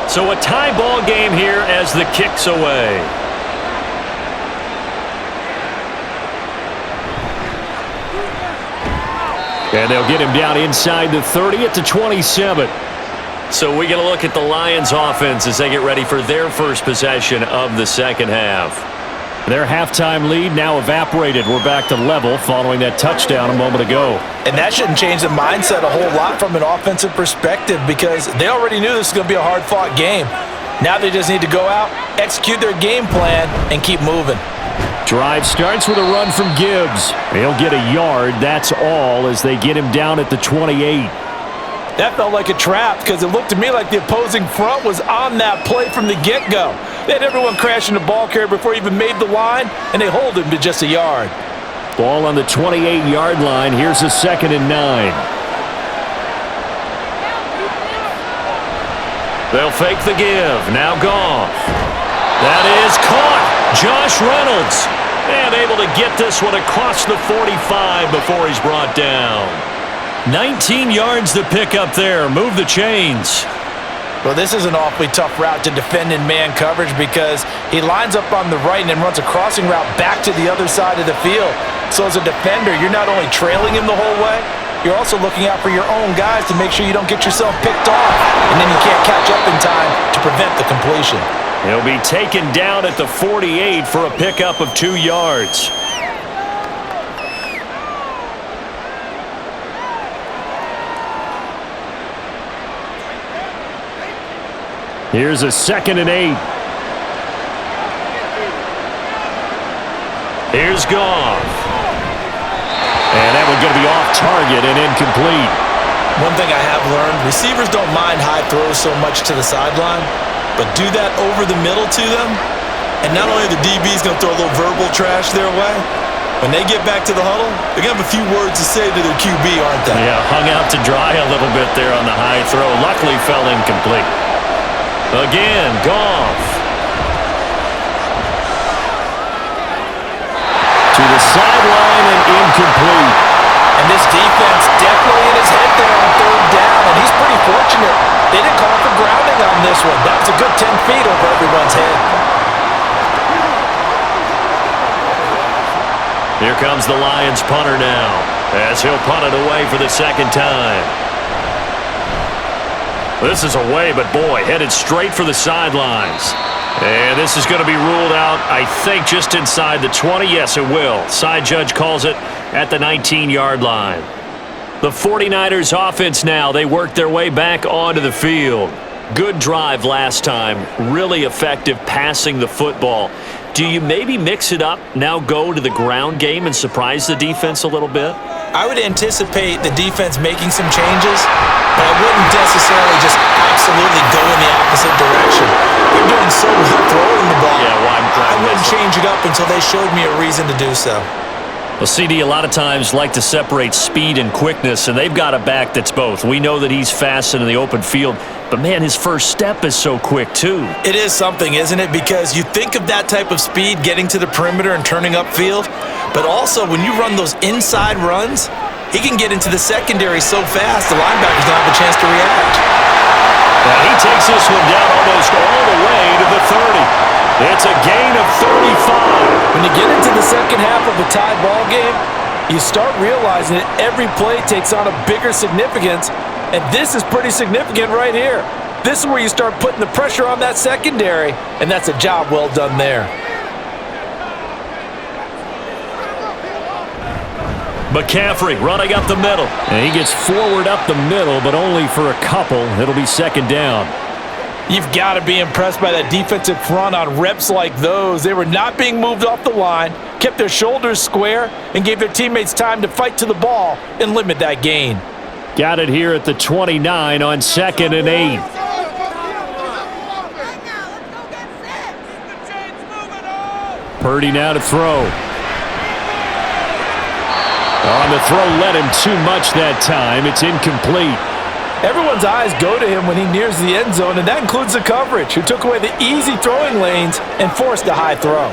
Speaker 1: So a tie ball game here as the kick's away. And they'll get him down inside the 30 at the 27. So we get a look at the Lions offense as they get ready for their first possession of the second half. Their halftime lead now evaporated. We're back to level following that touchdown a moment ago.
Speaker 2: And that shouldn't change the mindset a whole lot from an offensive perspective because they already knew this was going to be a hard-fought game. Now they just need to go out, execute their game plan, and keep moving.
Speaker 1: Drive starts with a run from Gibbs. He'll get a yard, that's all, as they get him down at the 28.
Speaker 3: That felt like a trap because it looked to me like the opposing front was on that play from the get-go. They had everyone crashing the ball carrier before he even made the line, and they hold him to just a yard.
Speaker 1: Ball on the 28-yard line. Here's a 2nd and 9. They'll fake the give. Now Goff. That is caught. Josh Reynolds. And able to get this one across the 45 before he's brought down. 19 yards to pick up there. Move the chains.
Speaker 2: Well, this is an awfully tough route to defend in man coverage because he lines up on the right and then runs a crossing route back to the other side of the field. So as a defender, you're not only trailing him the whole way,
Speaker 3: you're also looking out for your own guys to make sure you don't get yourself picked off, and then you can't catch up in time to prevent the completion.
Speaker 1: He'll be taken down at the 48 for a pickup of 2 yards. Here's a 2nd and 8. Here's Goff. And that one's going to be off target and incomplete.
Speaker 2: One thing I have learned, receivers don't mind high throws so much to the sideline, but do that over the middle to them, and not only the DB's going to throw a little verbal trash their way, when they get back to the huddle, they're going to have a few words to say to their QB, aren't they?
Speaker 1: Yeah, hung out to dry a little bit there on the high throw. Luckily fell incomplete. Again, Goff. To the sideline and incomplete.
Speaker 3: And this defense definitely in his head there on 3rd down, and he's pretty fortunate. They didn't call for grounding on this one. That was a good 10 feet over everyone's head.
Speaker 1: Here comes the Lions punter now, as he'll punt it away for the 2nd time. This is away, but boy, headed straight for the sidelines. And this is going to be ruled out, I think, just inside the 20. Yes, it will. Side judge calls it at the 19-yard line. The 49ers offense now, they work their way back onto the field. Good drive last time. Really effective passing the football. Do you maybe mix it up, now go to the ground game and surprise the defense a little bit?
Speaker 2: I would anticipate the defense making some changes, but I wouldn't necessarily just absolutely go in the opposite direction. They're doing so well throwing the ball.
Speaker 1: Yeah, well,
Speaker 2: I wouldn't change it up until they showed me a reason to do so.
Speaker 1: Well, CD, a lot of times like to separate speed and quickness, and they've got a back that's both. We know that he's fast in the open field, but, man, his first step is so quick, too.
Speaker 2: It is something, isn't it? Because you think of that type of speed getting to the perimeter and turning upfield, but also when you run those inside runs, he can get into the secondary so fast the linebackers don't have a chance to react.
Speaker 1: Now he takes this one down almost all the way to the 30. It's a gain of 35.
Speaker 3: When you get into the second half of a tied ball game, you start realizing that every play takes on a bigger significance, and this is pretty significant right here. This is where you start putting the pressure on that secondary, and that's a job well done there.
Speaker 1: McCaffrey running up the middle. And he gets forward up the middle, but only for a couple. It'll be 2nd down.
Speaker 3: You've got to be impressed by that defensive front on reps like those. They were not being moved off the line, kept their shoulders square, and gave their teammates time to fight to the ball and limit that gain.
Speaker 1: Got it here at the 29 on 2nd and 8. Purdy now to throw. On the throw, led him too much that time. It's incomplete.
Speaker 3: Everyone's eyes go to him when he nears the end zone, and that includes the coverage, who took away the easy throwing lanes and forced a high throw.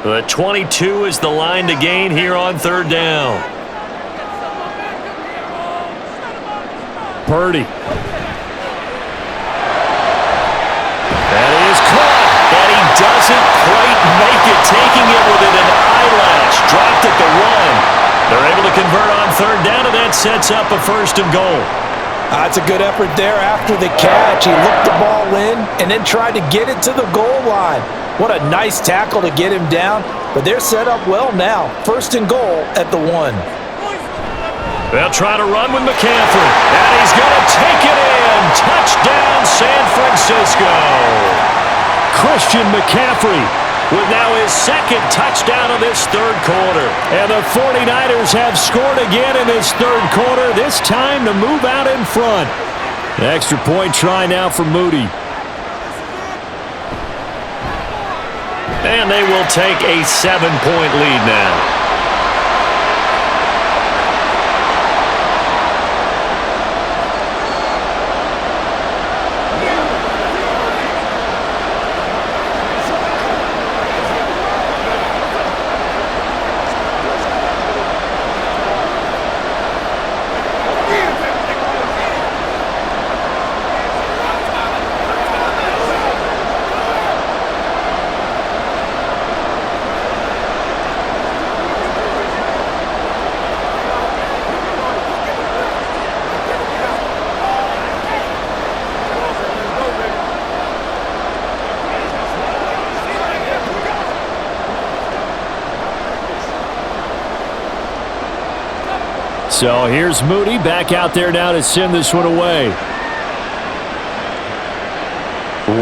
Speaker 1: The 22 is the line to gain here on 3rd down. Purdy. That is caught, and he doesn't quite make it, taking it within an eyelash. Dropped at the 1. They're able to convert on 3rd down, and that sets up a 1st and goal.
Speaker 3: That's a good effort there after the catch. He looked the ball in and then tried to get it to the goal line. What a nice tackle to get him down, but they're set up well now. 1st and goal at the 1.
Speaker 1: They'll try to run with McCaffrey, and he's going to take it in. Touchdown, San Francisco. Christian McCaffrey with now his 2nd touchdown of this 3rd quarter. And the 49ers have scored again in this 3rd quarter, this time to move out in front. The extra point try now for Moody. And they will take a 7-point lead now. So here's Moody back out there now to send this one away.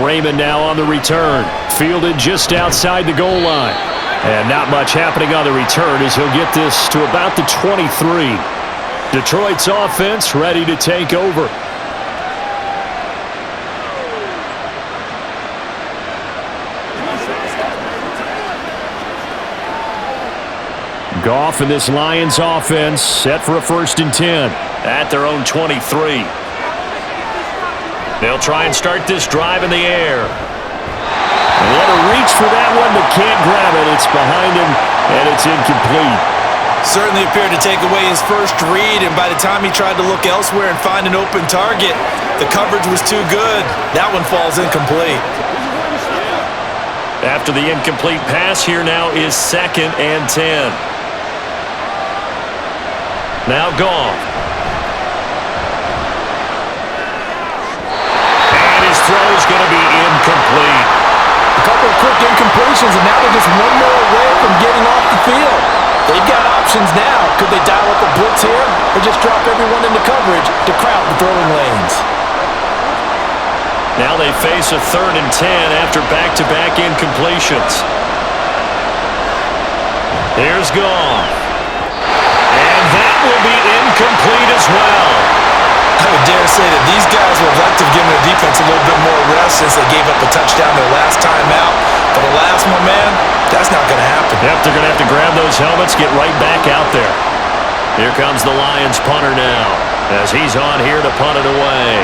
Speaker 1: Raymond now on the return. Fielded just outside the goal line. And not much happening on the return as he'll get this to about the 23. Detroit's offense ready to take over. Goff and this Lions offense set for a 1st and 10 at their own 23. They'll try and start this drive in the air. And what a reach for that one, but can't grab it. It's behind him, and it's incomplete.
Speaker 2: Certainly appeared to take away his first read, and by the time he tried to look elsewhere and find an open target, the coverage was too good. That one falls incomplete.
Speaker 1: After the incomplete pass, here now is 2nd and 10. Now Goff. And his throw is going to be incomplete.
Speaker 3: A couple of quick incompletions, and now they're just one more away from getting off the field. They've got options now. Could they dial up a blitz here or just drop everyone into coverage to crowd the throwing lanes?
Speaker 1: Now they face a 3rd and 10 after back-to-back incompletions. Here's Goff. And that will be incomplete as well.
Speaker 2: I would dare say that these guys would like to have given their defense a little bit more rest since they gave up a touchdown their last time out. For the last one, man, that's not going to happen.
Speaker 1: Yep, they're going to have to grab those helmets, get right back out there. Here comes the Lions punter now as he's on here to punt it away.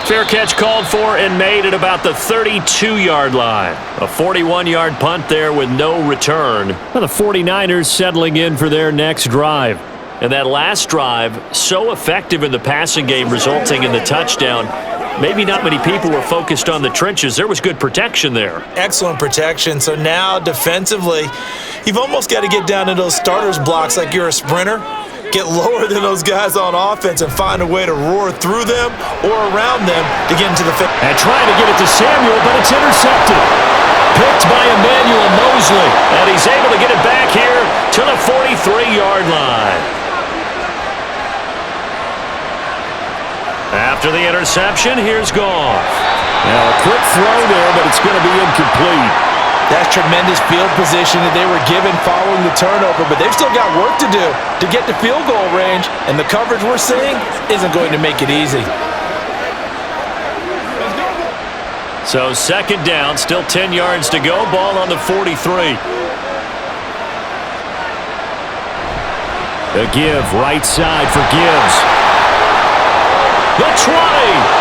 Speaker 1: Fair catch called for and made at about the 32-yard line. A 41-yard punt there with no return. Well, the 49ers settling in for their next drive. And that last drive, so effective in the passing game, resulting in the touchdown. Maybe not many people were focused on the trenches. There was good protection there.
Speaker 2: Excellent protection. So now defensively, you've almost got to get down to those starters blocks like you're a sprinter. Get lower than those guys on offense and find a way to roar through them or around them to get into the finish.
Speaker 1: And trying to get it to Samuel, but it's intercepted. Picked by Emmanuel Mosley. And he's able to get it back here to the 43-yard line. After the interception, here's Goff. Now a quick throw there, but it's going to be incomplete.
Speaker 2: That's tremendous field position that they were given following the turnover, but they've still got work to do to get to field goal range, and the coverage we're seeing isn't going to make it easy.
Speaker 1: So 2nd down, still 10 yards to go, ball on the 43. The give, right side for Gibbs. The 20.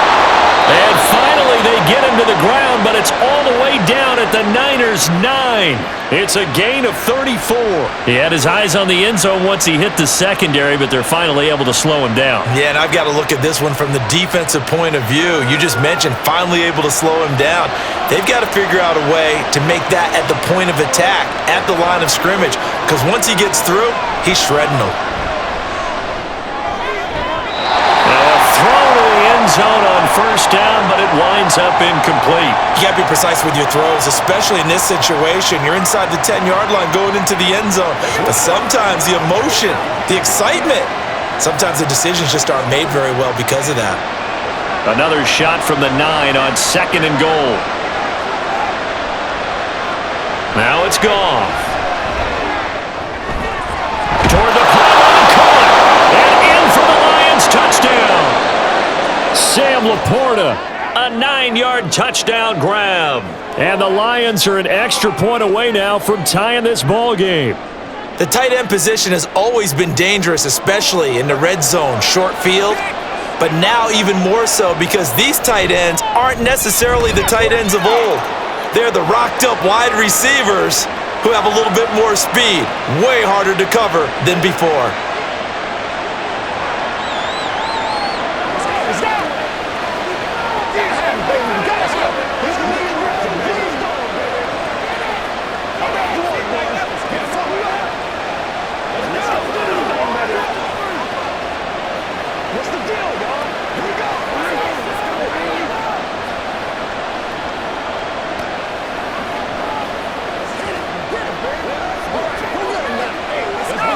Speaker 1: And finally they get him to the ground, but it's all the way down at the Niners' 9. It's a gain of 34. He had his eyes on the end zone once he hit the secondary, but they're finally able to slow him down.
Speaker 2: Yeah, and I've got to look at this one from the defensive point of view. You just mentioned finally able to slow him down. They've got to figure out a way to make that at the point of attack, at the line of scrimmage, because once he gets through, he's shredding them.
Speaker 1: Zone on 1st down, but it winds up incomplete.
Speaker 2: You got to be precise with your throws, especially in this situation. You're inside the 10-yard line going into the end zone. But sometimes the emotion, the excitement, sometimes the decisions just aren't made very well because of that.
Speaker 1: Another shot from the 9 on 2nd and goal. Now it's Goff. Toward the pylon, caught, and in for the Lions touchdown. Sam Laporta, a 9-yard touchdown grab. And the Lions are an extra point away now from tying this ball game.
Speaker 2: The tight end position has always been dangerous, especially in the red zone, short field. But now even more so because these tight ends aren't necessarily the tight ends of old. They're the rocked-up wide receivers who have a little bit more speed, way harder to cover than before.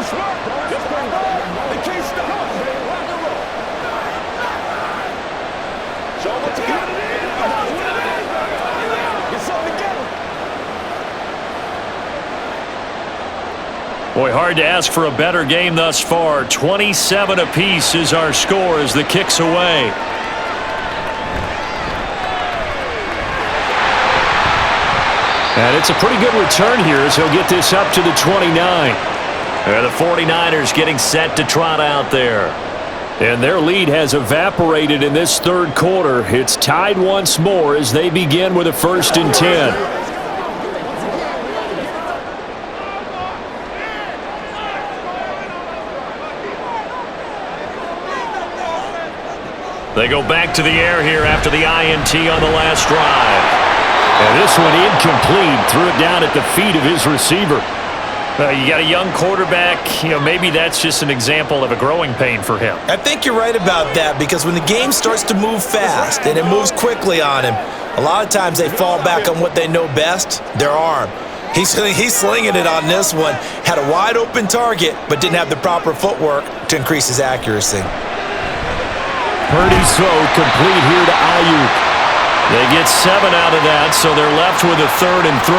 Speaker 4: smart. Just bring they can't stop. Rock and roll. Show them what you got. Get something together.
Speaker 1: Boy, hard to ask for a better game thus far. 27 apiece is our score as the kick's away. And it's a pretty good return here as he'll get this up to the 29. And the 49ers getting set to trot out there. And their lead has evaporated in this third quarter. It's tied once more as they begin with a 1st and 10. They go back to the air here after the INT on the last drive. And this one incomplete. Threw it down at the feet of his receiver. You got a young quarterback. Maybe that's just an example of a growing pain for him.
Speaker 2: I think you're right about that because when the game starts to move fast and it moves quickly on him, a lot of times they fall back on what they know best, their arm. He's slinging it on this one. Had a wide open target but didn't have the proper footwork to increase his accuracy.
Speaker 1: Purdy's throw complete here to Ayuk. They get 7 out of that, so they're left with a 3rd and 3.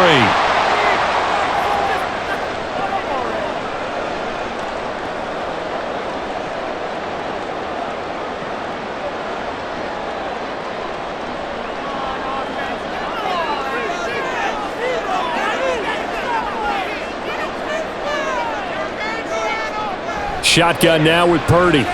Speaker 1: Shotgun now with Purdy.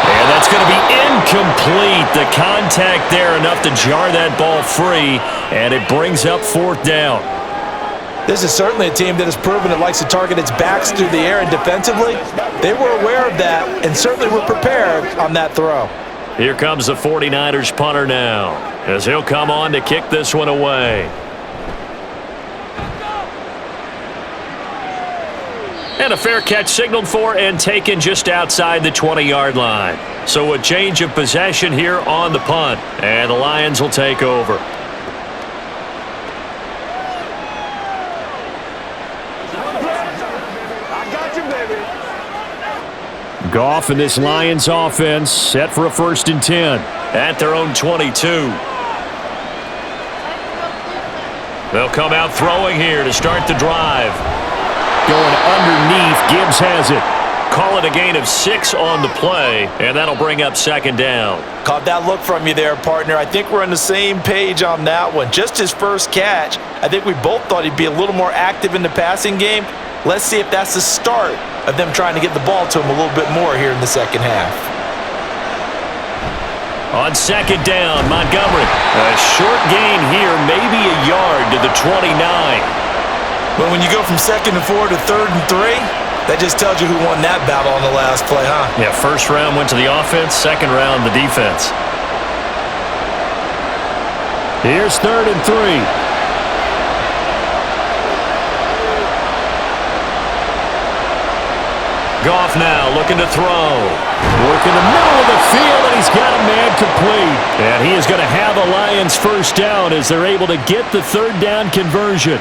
Speaker 1: And that's going to be incomplete. The contact there enough to jar that ball free, and it brings up 4th down.
Speaker 2: This is certainly a team that has proven it likes to target its backs through the air and defensively. They were aware of that and certainly were prepared on that throw.
Speaker 1: Here comes the 49ers punter now as he'll come on to kick this one away. And a fair catch signaled for and taken just outside the 20-yard line. So a change of possession here on the punt. And the Lions will take over.
Speaker 4: I got you, baby.
Speaker 1: Goff and this Lions offense set for a 1st and 10 at their own 22. They'll come out throwing here to start the drive. Going underneath, Gibbs has it. Call it a gain of 6 on the play, and that'll bring up 2nd down.
Speaker 2: Caught that look from you there, partner. I think we're on the same page on that one. Just his first catch. I think we both thought he'd be a little more active in the passing game. Let's see if that's the start of them trying to get the ball to him a little bit more here in the second half.
Speaker 1: On 2nd down, Montgomery. A short gain here, maybe a yard to the 29.
Speaker 2: But when you go from 2nd and 4 to 3rd and 3, that just tells you who won that battle on the last play, huh?
Speaker 1: Yeah, 1st round went to the offense, 2nd round the defense. Here's 3rd and 3. Goff now looking to throw. Working the middle of the field, and he's got a man complete. And he is going to have a Lions 1st down as they're able to get the 3rd down conversion.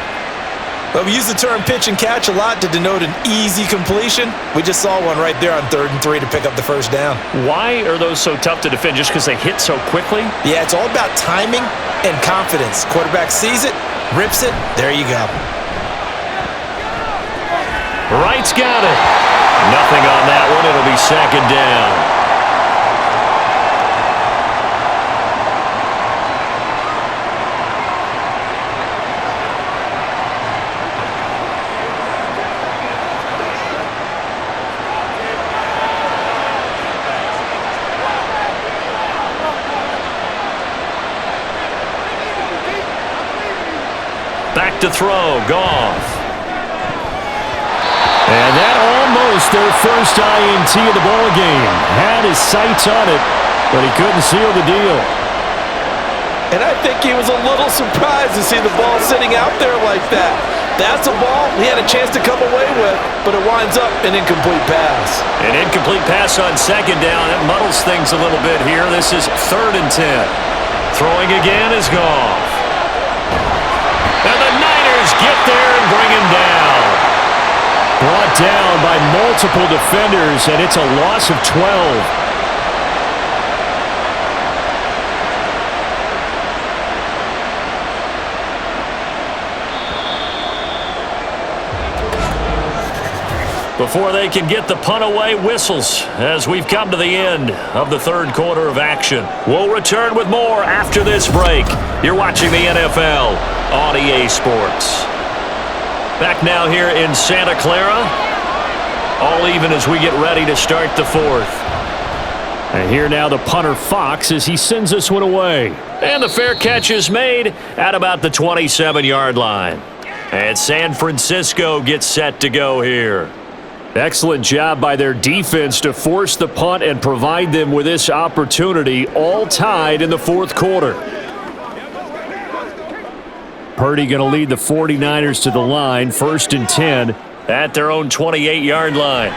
Speaker 2: But we use the term pitch and catch a lot to denote an easy completion. We just saw one right there on 3rd and 3 to pick up the 1st down.
Speaker 1: Why are those so tough to defend? Just because they hit so quickly?
Speaker 2: Yeah, it's all about timing and confidence. Quarterback sees it, rips it, there you go.
Speaker 1: Wright's got it. Nothing on that one. It'll be 2nd down. Back to throw, Goff. And that almost their first INT of the ball game. Had his sights on it, but he couldn't seal the deal.
Speaker 2: And I think he was a little surprised to see the ball sitting out there like that. That's a ball he had a chance to come away with, but it winds up an incomplete pass.
Speaker 1: An incomplete pass on 2nd down. That muddles things a little bit here. This is 3rd and 10. Throwing again is Goff. And the Niners get there and bring him down. down by multiple defenders, and it's a loss of 12. Before they can get the punt away, whistles as we've come to the end of the third quarter of action. We'll return with more after this break. You're watching the NFL on EA Sports. Back now here in Santa Clara. All even as we get ready to start the fourth. And here now the punter Fox as he sends this one away. And the fair catch is made at about the 27-yard line. And San Francisco gets set to go here. Excellent job by their defense to force the punt and provide them with this opportunity, all tied in the fourth quarter. Purdy going to lead the 49ers to the line, 1st and 10 at their own 28-yard line.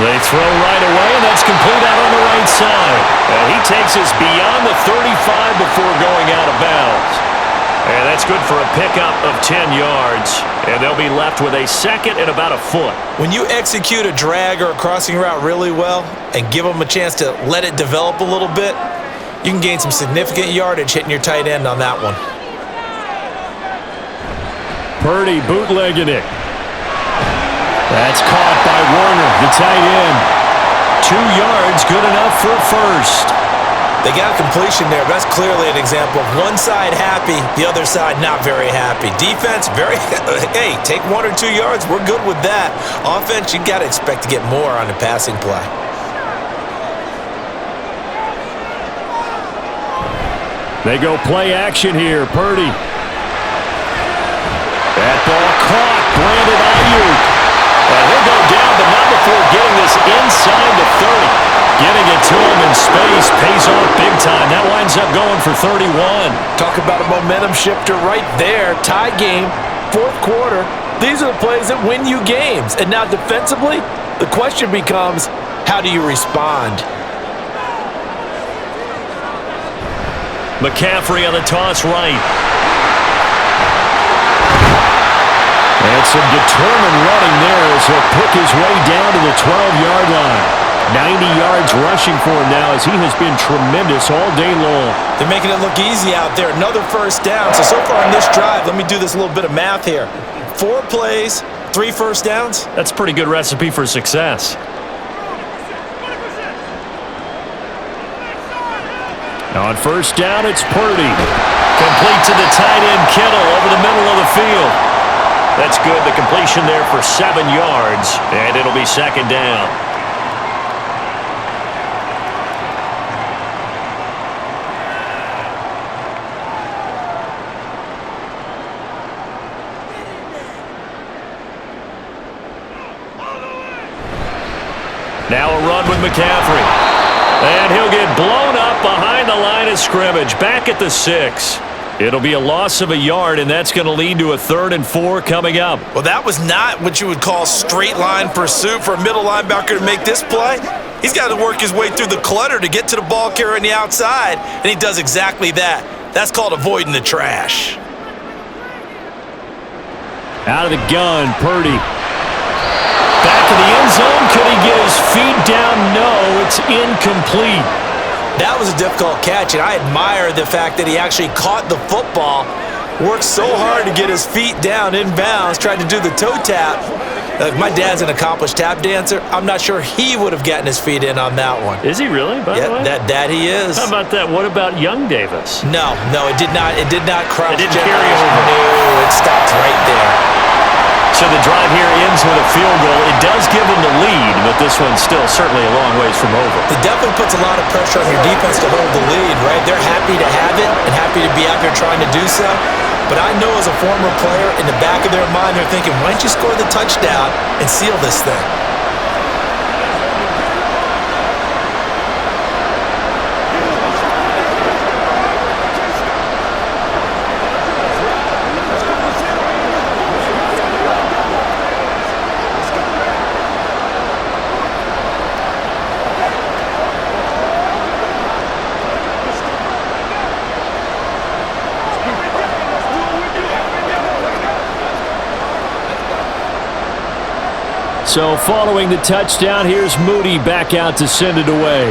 Speaker 1: They throw right away, and that's complete out on the right side. And he takes us beyond the 35 before going out of bounds. And that's good for a pickup of 10 yards. And they'll be left with a second and about a foot.
Speaker 2: When you execute a drag or a crossing route really well and give them a chance to let it develop a little bit, you can gain some significant yardage hitting your tight end on that one.
Speaker 1: Purdy bootlegging it. That's caught by Warner, the tight end. 2 yards, good enough for a first.
Speaker 2: They got a completion there, but that's clearly an example of one side happy, the other side not very happy. Defense, very, hey, take 1 or 2 yards, we're good with that. Offense, you got to expect to get more on the passing play.
Speaker 1: They go play action here, Purdy. That ball caught, Brandon Ayuk. And he'll go down, but not before getting this inside the 30. Getting it to him in space pays off big time. That winds up going for 31.
Speaker 2: Talk about a momentum shifter right there. Tie game, fourth quarter. These are the plays that win you games. And now defensively, the question becomes, how do you respond?
Speaker 1: McCaffrey on the toss right. And some determined running there as he'll pick his way down to the 12-yard line. 90 yards rushing for him now as he has been tremendous all day long.
Speaker 2: They're making it look easy out there. Another first down. So far in this drive, let me do this little bit of math here. 4 plays, 3 first downs.
Speaker 1: That's a pretty good recipe for success. On first down, it's Purdy. Complete to the tight end, Kittle, over the middle of the field. That's good. The completion there for 7 yards, and it'll be second down. Now a run with McCaffrey. And he'll get blown up behind the line of scrimmage, back at the 6. It'll be a loss of a yard, and that's going to lead to a 3rd and 4 coming up.
Speaker 2: Well, that was not what you would call straight line pursuit for a middle linebacker to make this play. He's got to work his way through the clutter to get to the ball carrier on the outside, and he does exactly that. That's called avoiding the trash.
Speaker 1: Out of the gun, Purdy. Back in the end zone. Could he get his feet down? No, it's incomplete.
Speaker 2: That was a difficult catch, and I admire the fact that he actually caught the football, worked so hard to get his feet down inbounds, tried to do the toe tap. My dad's an accomplished tap dancer. I'm not sure he would have gotten his feet in on that one.
Speaker 1: Is he really, by the way?
Speaker 2: That he is.
Speaker 1: How about that? What about young Davis?
Speaker 2: No, it did not cross.
Speaker 1: It didn't carry over.
Speaker 2: No, it stopped right there.
Speaker 1: So the drive here ends with a field goal. It does give them the lead, but this one's still certainly a long ways from over.
Speaker 2: It definitely puts a lot of pressure on your defense to hold the lead, right? They're happy to have it and happy to be out there trying to do so. But I know as a former player, in the back of their mind, they're thinking, why don't you score the touchdown and seal this thing?
Speaker 1: So following the touchdown, here's Moody back out to send it away.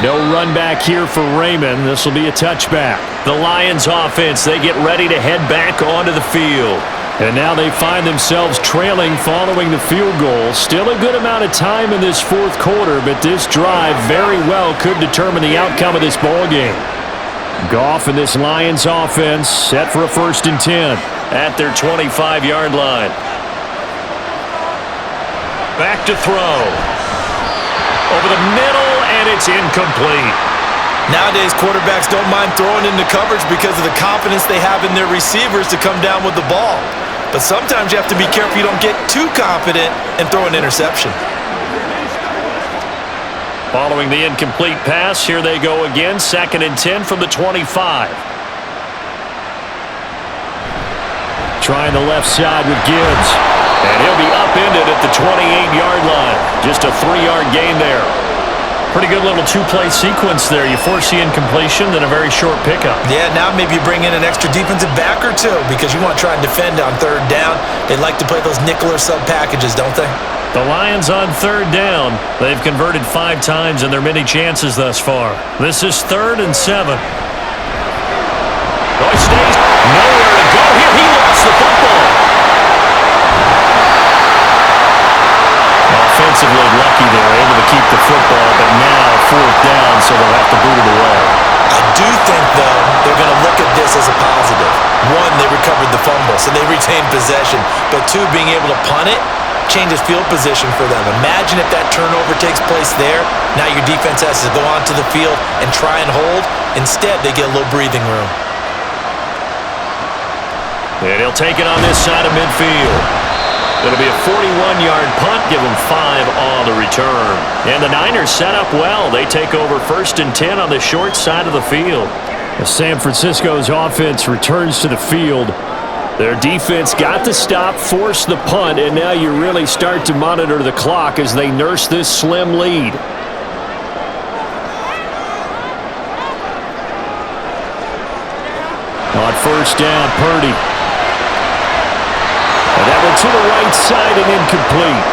Speaker 1: No run back here for Raymond. This will be a touchback. The Lions offense, they get ready to head back onto the field. And now they find themselves trailing following the field goal. Still a good amount of time in this fourth quarter, but this drive very well could determine the outcome of this ball game. Goff and this Lions offense set for a 1st and 10 at their 25-yard line. Back to throw. Over the middle, and it's incomplete.
Speaker 2: Nowadays, quarterbacks don't mind throwing into coverage because of the confidence they have in their receivers to come down with the ball. But sometimes you have to be careful you don't get too confident and throw an interception.
Speaker 1: Following the incomplete pass, here they go again. 2nd and 10 from the 25. Trying the left side with Gibbs. And he'll be upended at the 28-yard line. Just a 3-yard gain there. Pretty good little two-play sequence there. You force the incompletion, then a very short pickup.
Speaker 2: Yeah, now maybe you bring in an extra defensive back or two because you want to try and defend on 3rd down. They like to play those nickel or sub packages, don't they?
Speaker 1: The Lions on 3rd down. They've converted 5 times in their many chances thus far. This is 3rd and 7. Oh, he stays. Nowhere to go here. He lost the football. Offensively lucky they're able to keep the football, but now 4th down, so they'll have to boot it away.
Speaker 2: I do think, though, they're going to look at this as a positive. 1, they recovered the fumble, so they retained possession. But 2, being able to punt it changes field position for them. Imagine if that turnover takes place there. Now your defense has to go onto the field and try and hold. Instead, they get a little breathing room.
Speaker 1: And he'll take it on this side of midfield. It'll be a 41-yard punt, give them 5 on the return. And the Niners set up well. They take over 1st and 10 on the short side of the field. As San Francisco's offense returns to the field, their defense got the stop, forced the punt, and now you really start to monitor the clock as they nurse this slim lead. On 1st down, Purdy. And that one to the right side and incomplete.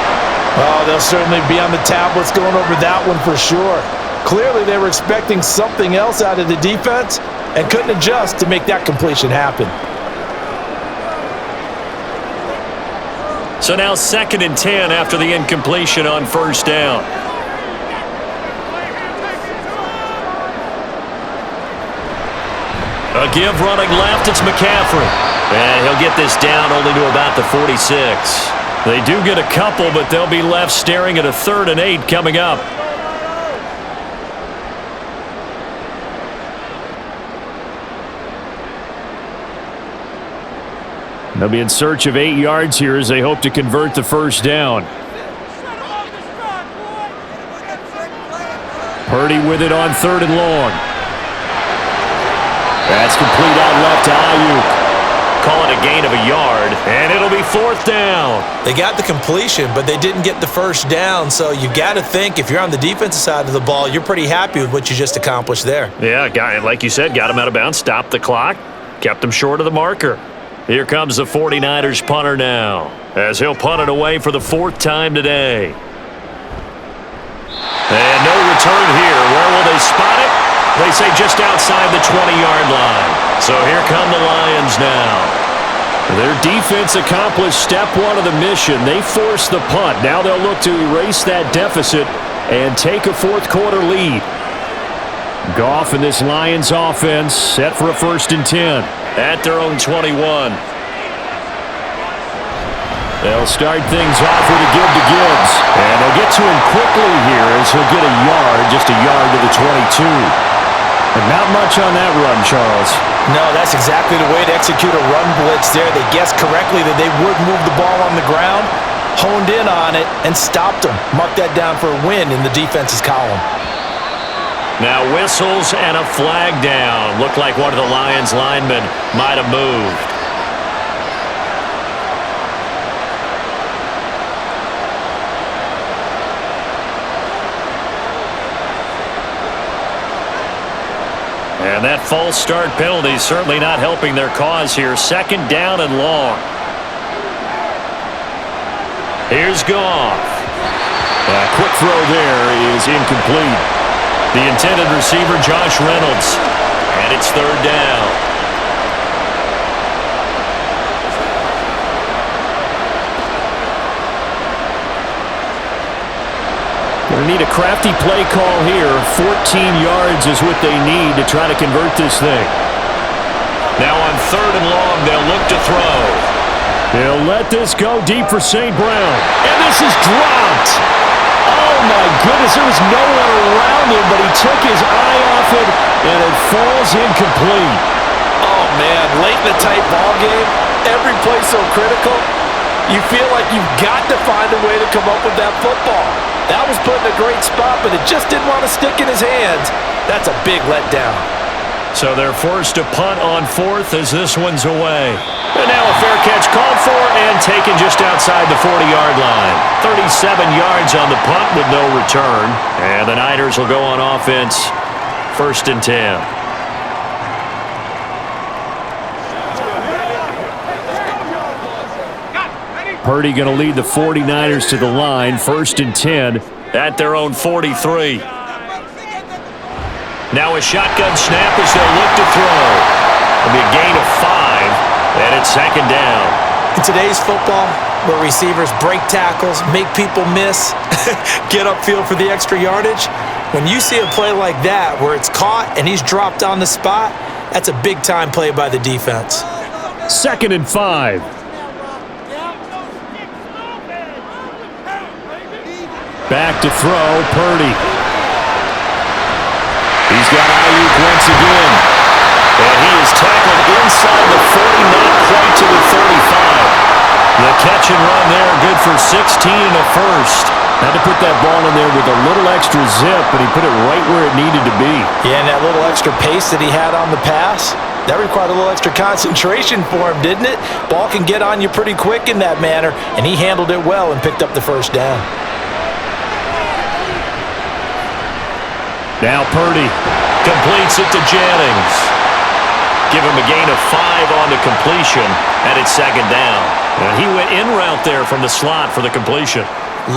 Speaker 3: Oh, they'll certainly be on the tablets going over that one for sure. Clearly, they were expecting something else out of the defense and couldn't adjust to make that completion happen.
Speaker 1: So now 2nd and 10 after the incompletion on 1st down. A give running left, it's McCaffrey. And he'll get this down only to about the 46. They do get a couple, but they'll be left staring at a 3rd and 8 coming up. They'll be in search of 8 yards here as they hope to convert the 1st down. Purdy with it on 3rd and long. That's complete out left to Ayuk. Call it a gain of a yard, and it'll be 4th down.
Speaker 2: They got the completion, but they didn't get the 1st down, so you got to think if you're on the defensive side of the ball, you're pretty happy with what you just accomplished there.
Speaker 1: Yeah, guy, like you said, got him out of bounds, stopped the clock, kept him short of the marker. Here comes the 49ers punter now, as he'll punt it away for the 4th time today. And no return here. Where will they spot it? They say just outside the 20-yard line. So here come the Lions now. Their defense accomplished step 1 of the mission. They forced the punt. Now they'll look to erase that deficit and take a 4th quarter lead. Goff and this Lions offense set for a 1st and 10 at their own 21. They'll start things off with a give to Gibbs. And they'll get to him quickly here as he'll get a yard, just a yard to the 22. And not much on that run, Charles.
Speaker 2: No, that's exactly the way to execute a run blitz there. They guessed correctly that they would move the ball on the ground, honed in on it, and stopped them. Mark that down for a win in the defense's column.
Speaker 1: Now whistles and a flag down. Looked like one of the Lions linemen might have moved. And that false start penalty certainly not helping their cause here. 2nd down and long. Here's Goff. Quick throw there is incomplete. The intended receiver, Josh Reynolds. And it's third down. Going to need a crafty play call here. 14 yards is what they need to try to convert this thing. Now on third and long, they'll look to throw. They'll let this go deep for St. Brown. And this is dropped. Oh, my goodness. There was no one around him, but he took his eye off it, and it falls incomplete.
Speaker 3: Oh, man, late in the tight ball game, every play so critical, you feel like you've got to find a way to come up with that football. That was put in a great spot, but it just didn't want to stick in his hands. That's a big letdown.
Speaker 1: So they're forced to punt on fourth as this one's away. And now a fair catch called for and taken just outside the 40-yard line. 37 yards on the punt with no return. And the Niners will go on offense. First and 10. Purdy going to lead the 49ers to the line. First and 10 at their own 43. Now a shotgun snap as they'll look to throw. It'll be a gain of 5, and it's second down.
Speaker 3: In today's football, where receivers break tackles, make people miss, get upfield for the extra yardage, when you see a play like that where it's caught and he's dropped on the spot, that's a big-time play by the defense.
Speaker 1: Second and 5. Back to throw, Purdy. He's got Ayuk once again. And he is tackled inside the 40, not quite to the 35. The catch and run there, good for 16 and a first. Had to put that ball in there with a little extra zip, but he put it right where it needed to be.
Speaker 3: Yeah, and that little extra pace that he had on the pass, that required a little extra concentration for him, didn't it? Ball can get on you pretty quick in that manner, and he handled it well and picked up the first down.
Speaker 1: Now Purdy completes it to Jennings. Give him a gain of 5 on the completion, and it's second down. And he went in route there from the slot for the completion.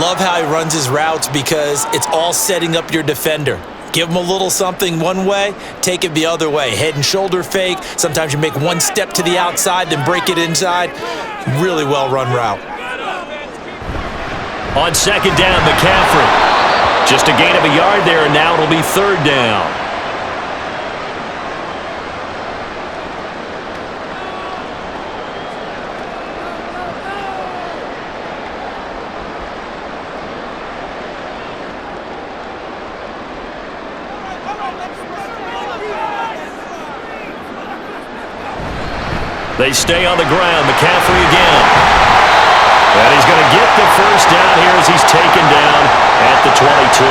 Speaker 3: Love how he runs his routes because it's all setting up your defender. Give him a little something one way, take it the other way. Head and shoulder fake. Sometimes you make one step to the outside, then break it inside. Really well-run route.
Speaker 1: On second down, McCaffrey. Just a gain of a yard there, and now it'll be third down. They stay on the ground. McCaffrey again. And he's going to get the first down here as he's taken down at the 22.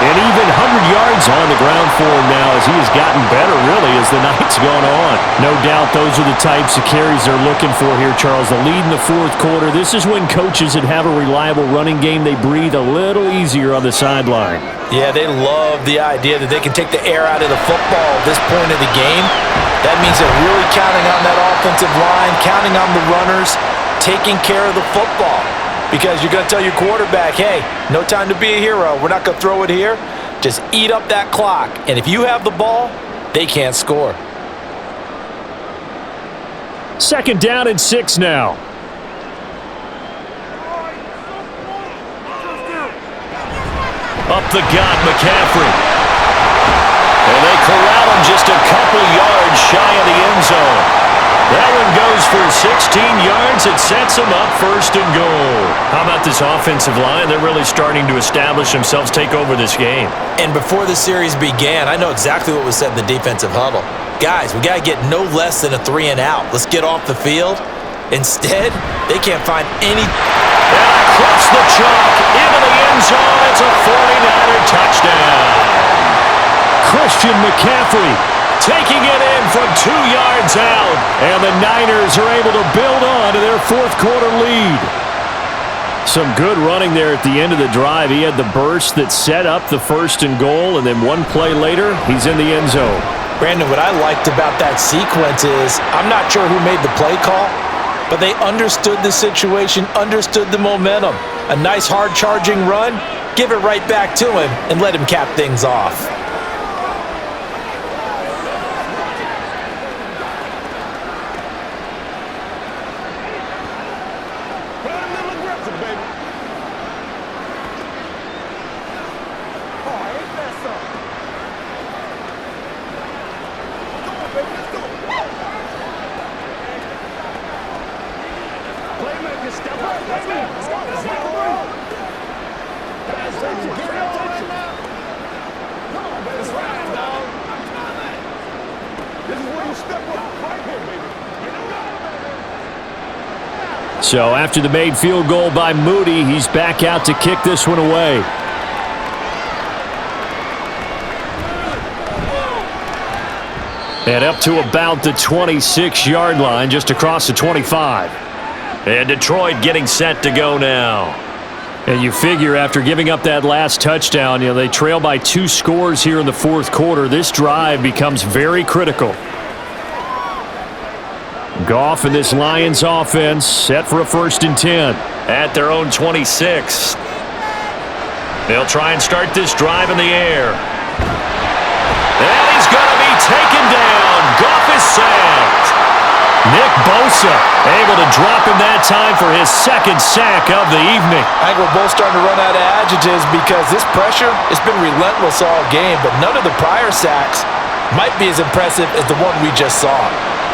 Speaker 1: And even 100 yards on the ground for him now as he has gotten better, really, as the night's gone on. No doubt those are the types of carries they're looking for here, Charles. The lead in the fourth quarter. This is when coaches that have a reliable running game, they breathe a little easier on the sideline.
Speaker 3: Yeah, they love the idea that they can take the air out of the football at this point of the game. That means they're really counting on that offensive line, counting on the runners, taking care of the football. Because you're going to tell your quarterback, hey, no time to be a hero. We're not going to throw it here. Just eat up that clock. And if you have the ball, they can't score.
Speaker 1: Second down and 6 now. Up the gut, McCaffrey. And they corral him just a couple yards shy of the end zone. That one goes for 16 yards. It sets them up first and goal. How about this offensive line? They're really starting to establish themselves, take over this game.
Speaker 3: And before the series began, I know exactly what was said in the defensive huddle. Guys, we got to get no less than a 3 and out. Let's get off the field. Instead, they can't find any.
Speaker 1: And across the chalk into the end zone. It's a 49er touchdown. Christian McCaffrey taking it in from 2 yards out. And the Niners are able to build on to their fourth quarter lead. Some good running there at the end of the drive. He had the burst that set up the first and goal, and then one play later, he's in the end zone.
Speaker 3: Brandon, what I liked about that sequence is I'm not sure who made the play call,
Speaker 2: but they understood the situation, understood the momentum. A nice hard charging run, give it right back to him and let him cap things off.
Speaker 1: So after the made field goal by Moody, he's back out to kick this one away. And up to about the 26-yard line, just across the 25. And Detroit getting set to go now. And you figure after giving up that last touchdown, they trail by 2 scores here in the fourth quarter. This drive becomes very critical. Goff and this Lions offense set for a 1st and 10 at their own 26. They'll try and start this drive in the air. And he's going to be taken down. Goff is sacked. Nick Bosa able to drop him that time for his 2nd sack of the evening.
Speaker 2: I think we're both starting to run out of adjectives because this pressure has been relentless all game, but none of the prior sacks might be as impressive as the one we just saw.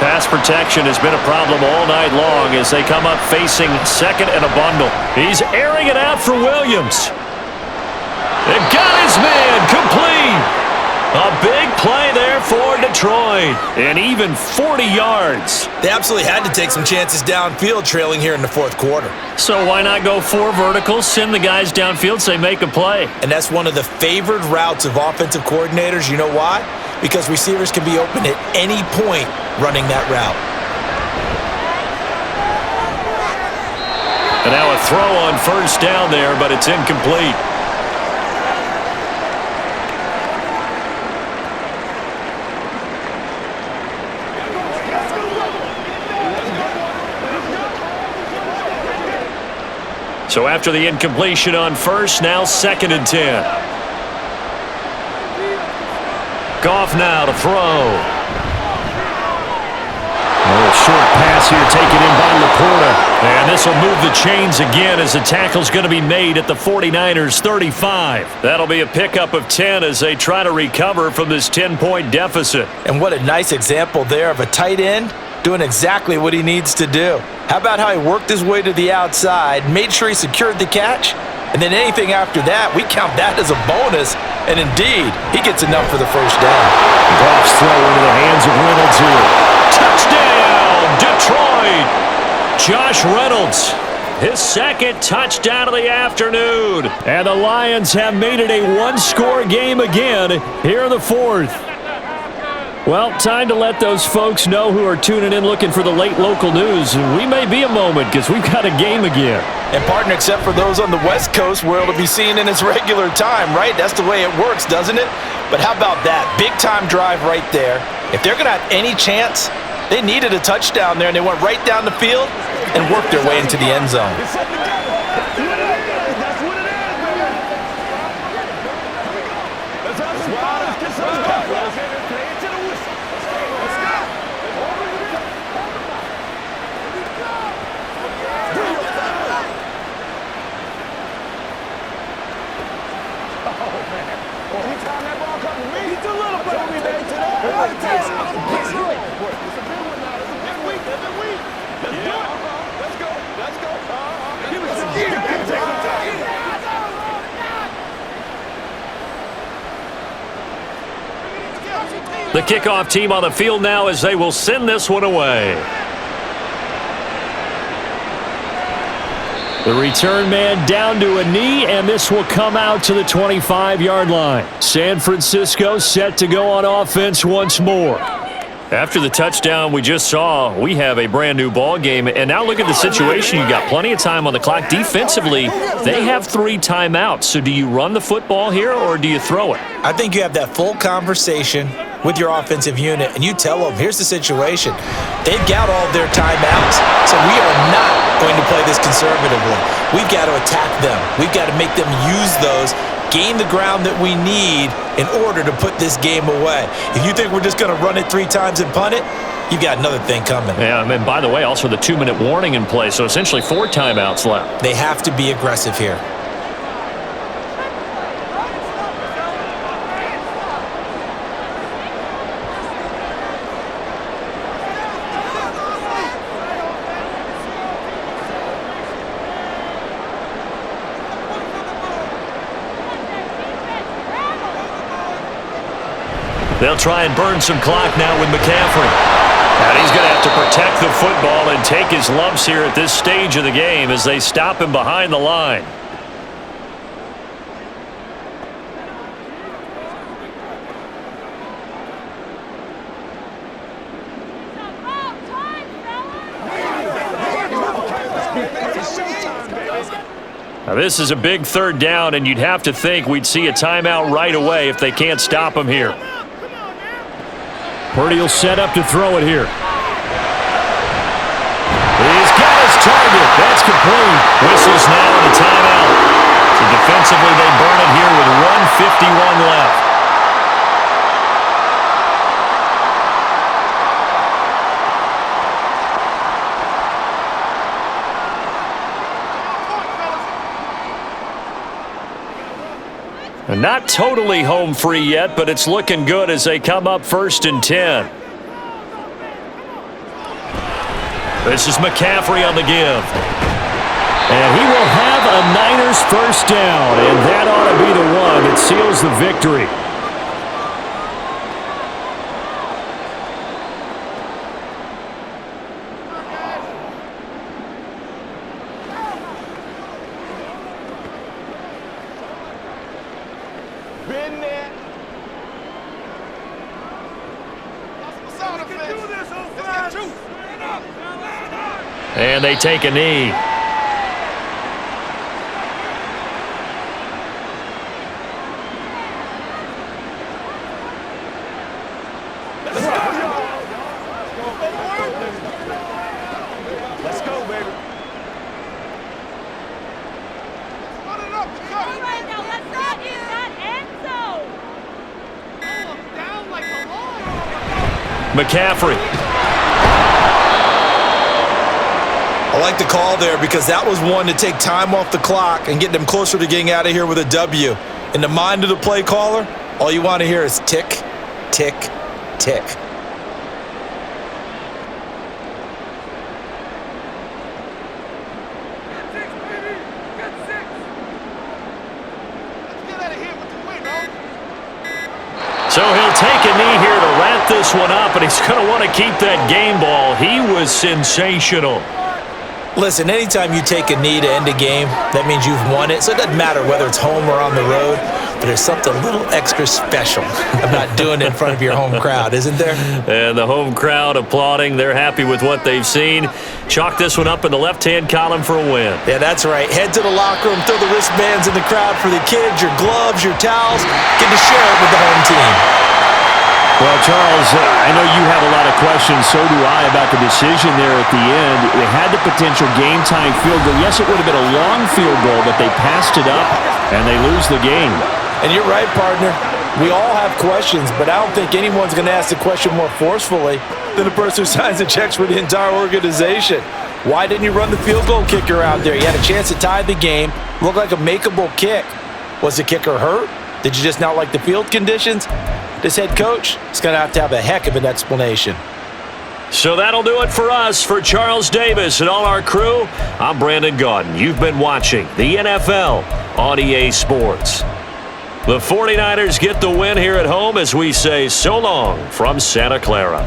Speaker 1: Pass protection has been a problem all night long as they come up facing 2nd and a bundle. He's airing it out for Williams. They got his man complete. A big play there for Detroit. And even 40 yards.
Speaker 2: They absolutely had to take some chances downfield trailing here in the fourth quarter.
Speaker 1: So why not go 4 verticals, send the guys downfield, say make a play.
Speaker 2: And that's one of the favored routes of offensive coordinators. You know why? Because receivers can be open at any point running that route.
Speaker 1: And now a throw on 1st down there, but it's incomplete. So after the incompletion on 1st, now 2nd and 10. Goff now to throw. A little short pass here taken in by Laporta. And this will move the chains again as the tackle's going to be made at the 49ers 35. That'll be a pickup of 10 as they try to recover from this 10-point deficit.
Speaker 2: And what a nice example there of a tight end doing exactly what he needs to do. How about how he worked his way to the outside, made sure he secured the catch, and then anything after that, we count that as a bonus. And indeed, he gets enough for the 1st down.
Speaker 1: Goff's throw into the hands of Reynolds here. Touchdown, Detroit! Josh Reynolds, his 2nd touchdown of the afternoon. And the Lions have made it a 1-score game again here in the 4th. Well, time to let those folks know who are tuning in looking for the late local news. We may be a moment because we've got a game again.
Speaker 2: And partner, except for those on the West Coast where it'll be seen in its regular time, right? That's the way it works, doesn't it? But how about that? Big-time drive right there. If they're going to have any chance, they needed a touchdown there, and they went right down the field and worked their way into the end zone.
Speaker 1: The kickoff team on the field now as they will send this one away. The return man down to a knee, and this will come out to the 25-yard line. San Francisco set to go on offense once more. After the touchdown we just saw, we have a brand new ball game. And now look at the situation. You got plenty of time on the clock. Defensively, they have 3 timeouts. So do you run the football here or do you throw it?
Speaker 2: I think you have that full conversation with your offensive unit, and you tell them, here's the situation. They've got all of their timeouts, so we are not going to play this conservatively. We've got to attack them. We've got to make them use those, gain the ground that we need in order to put this game away. If you think we're just going to run it 3 times and punt it, you've got another thing coming.
Speaker 1: Yeah, and by the way, also the 2-minute warning in play, so essentially 4 timeouts left.
Speaker 2: They have to be aggressive here.
Speaker 1: They'll try and burn some clock now with McCaffrey. And he's going to have to protect the football and take his lumps here at this stage of the game as they stop him behind the line. Now this is a big 3rd down, and you'd have to think we'd see a timeout right away if they can't stop him here. Purdy will set up to throw it here. He's got his target. That's complete. Whistles now and a timeout. So defensively, they burn it here with 1:51 left. And not totally home free yet, but it's looking good as they come up 1st and 10. This is McCaffrey on the give. And he will have a Niners 1st down, and that ought to be the one that seals the victory.
Speaker 4: Been there.
Speaker 1: And they take a knee.
Speaker 4: Let's go, baby.
Speaker 1: McCaffrey.
Speaker 2: I like the call there because that was one to take time off the clock and get them closer to getting out of here with a W. In the mind of the play caller, all you want to hear is tick, tick, tick.
Speaker 1: So he'll take a knee here to wrap this one up, and he's going to want to keep that game ball. He was sensational.
Speaker 2: Listen, anytime you take a knee to end a game, that means you've won it. So it doesn't matter whether it's home or on the road, but there's something a little extra special about doing it in front of your home crowd, isn't there?
Speaker 1: And the home crowd applauding. They're happy with what they've seen. Chalk this one up in the left-hand column for a win.
Speaker 2: Yeah, that's right. Head to the locker room, throw the wristbands in the crowd for the kids, your gloves, your towels. Get to share it with the home team.
Speaker 1: Well, Charles, I know you have a lot of questions. So do I about the decision there at the end. They had the potential game-time field goal. Yes, it would have been a long field goal, but they passed it up, and they lose the game.
Speaker 3: And you're right, partner. We all have questions, but I don't think anyone's going to ask the question more forcefully than the person who signs the checks for the entire organization. Why didn't you run the field goal kicker out there? You had a chance to tie the game. Looked like a makeable kick. Was the kicker hurt? Did you just not like the field conditions? This head coach is going to have a heck of an explanation.
Speaker 1: So that'll do it for us. For Charles Davis and all our crew, I'm Brandon Gaudin. You've been watching the NFL on EA Sports. The 49ers get the win here at home as we say so long from Santa Clara.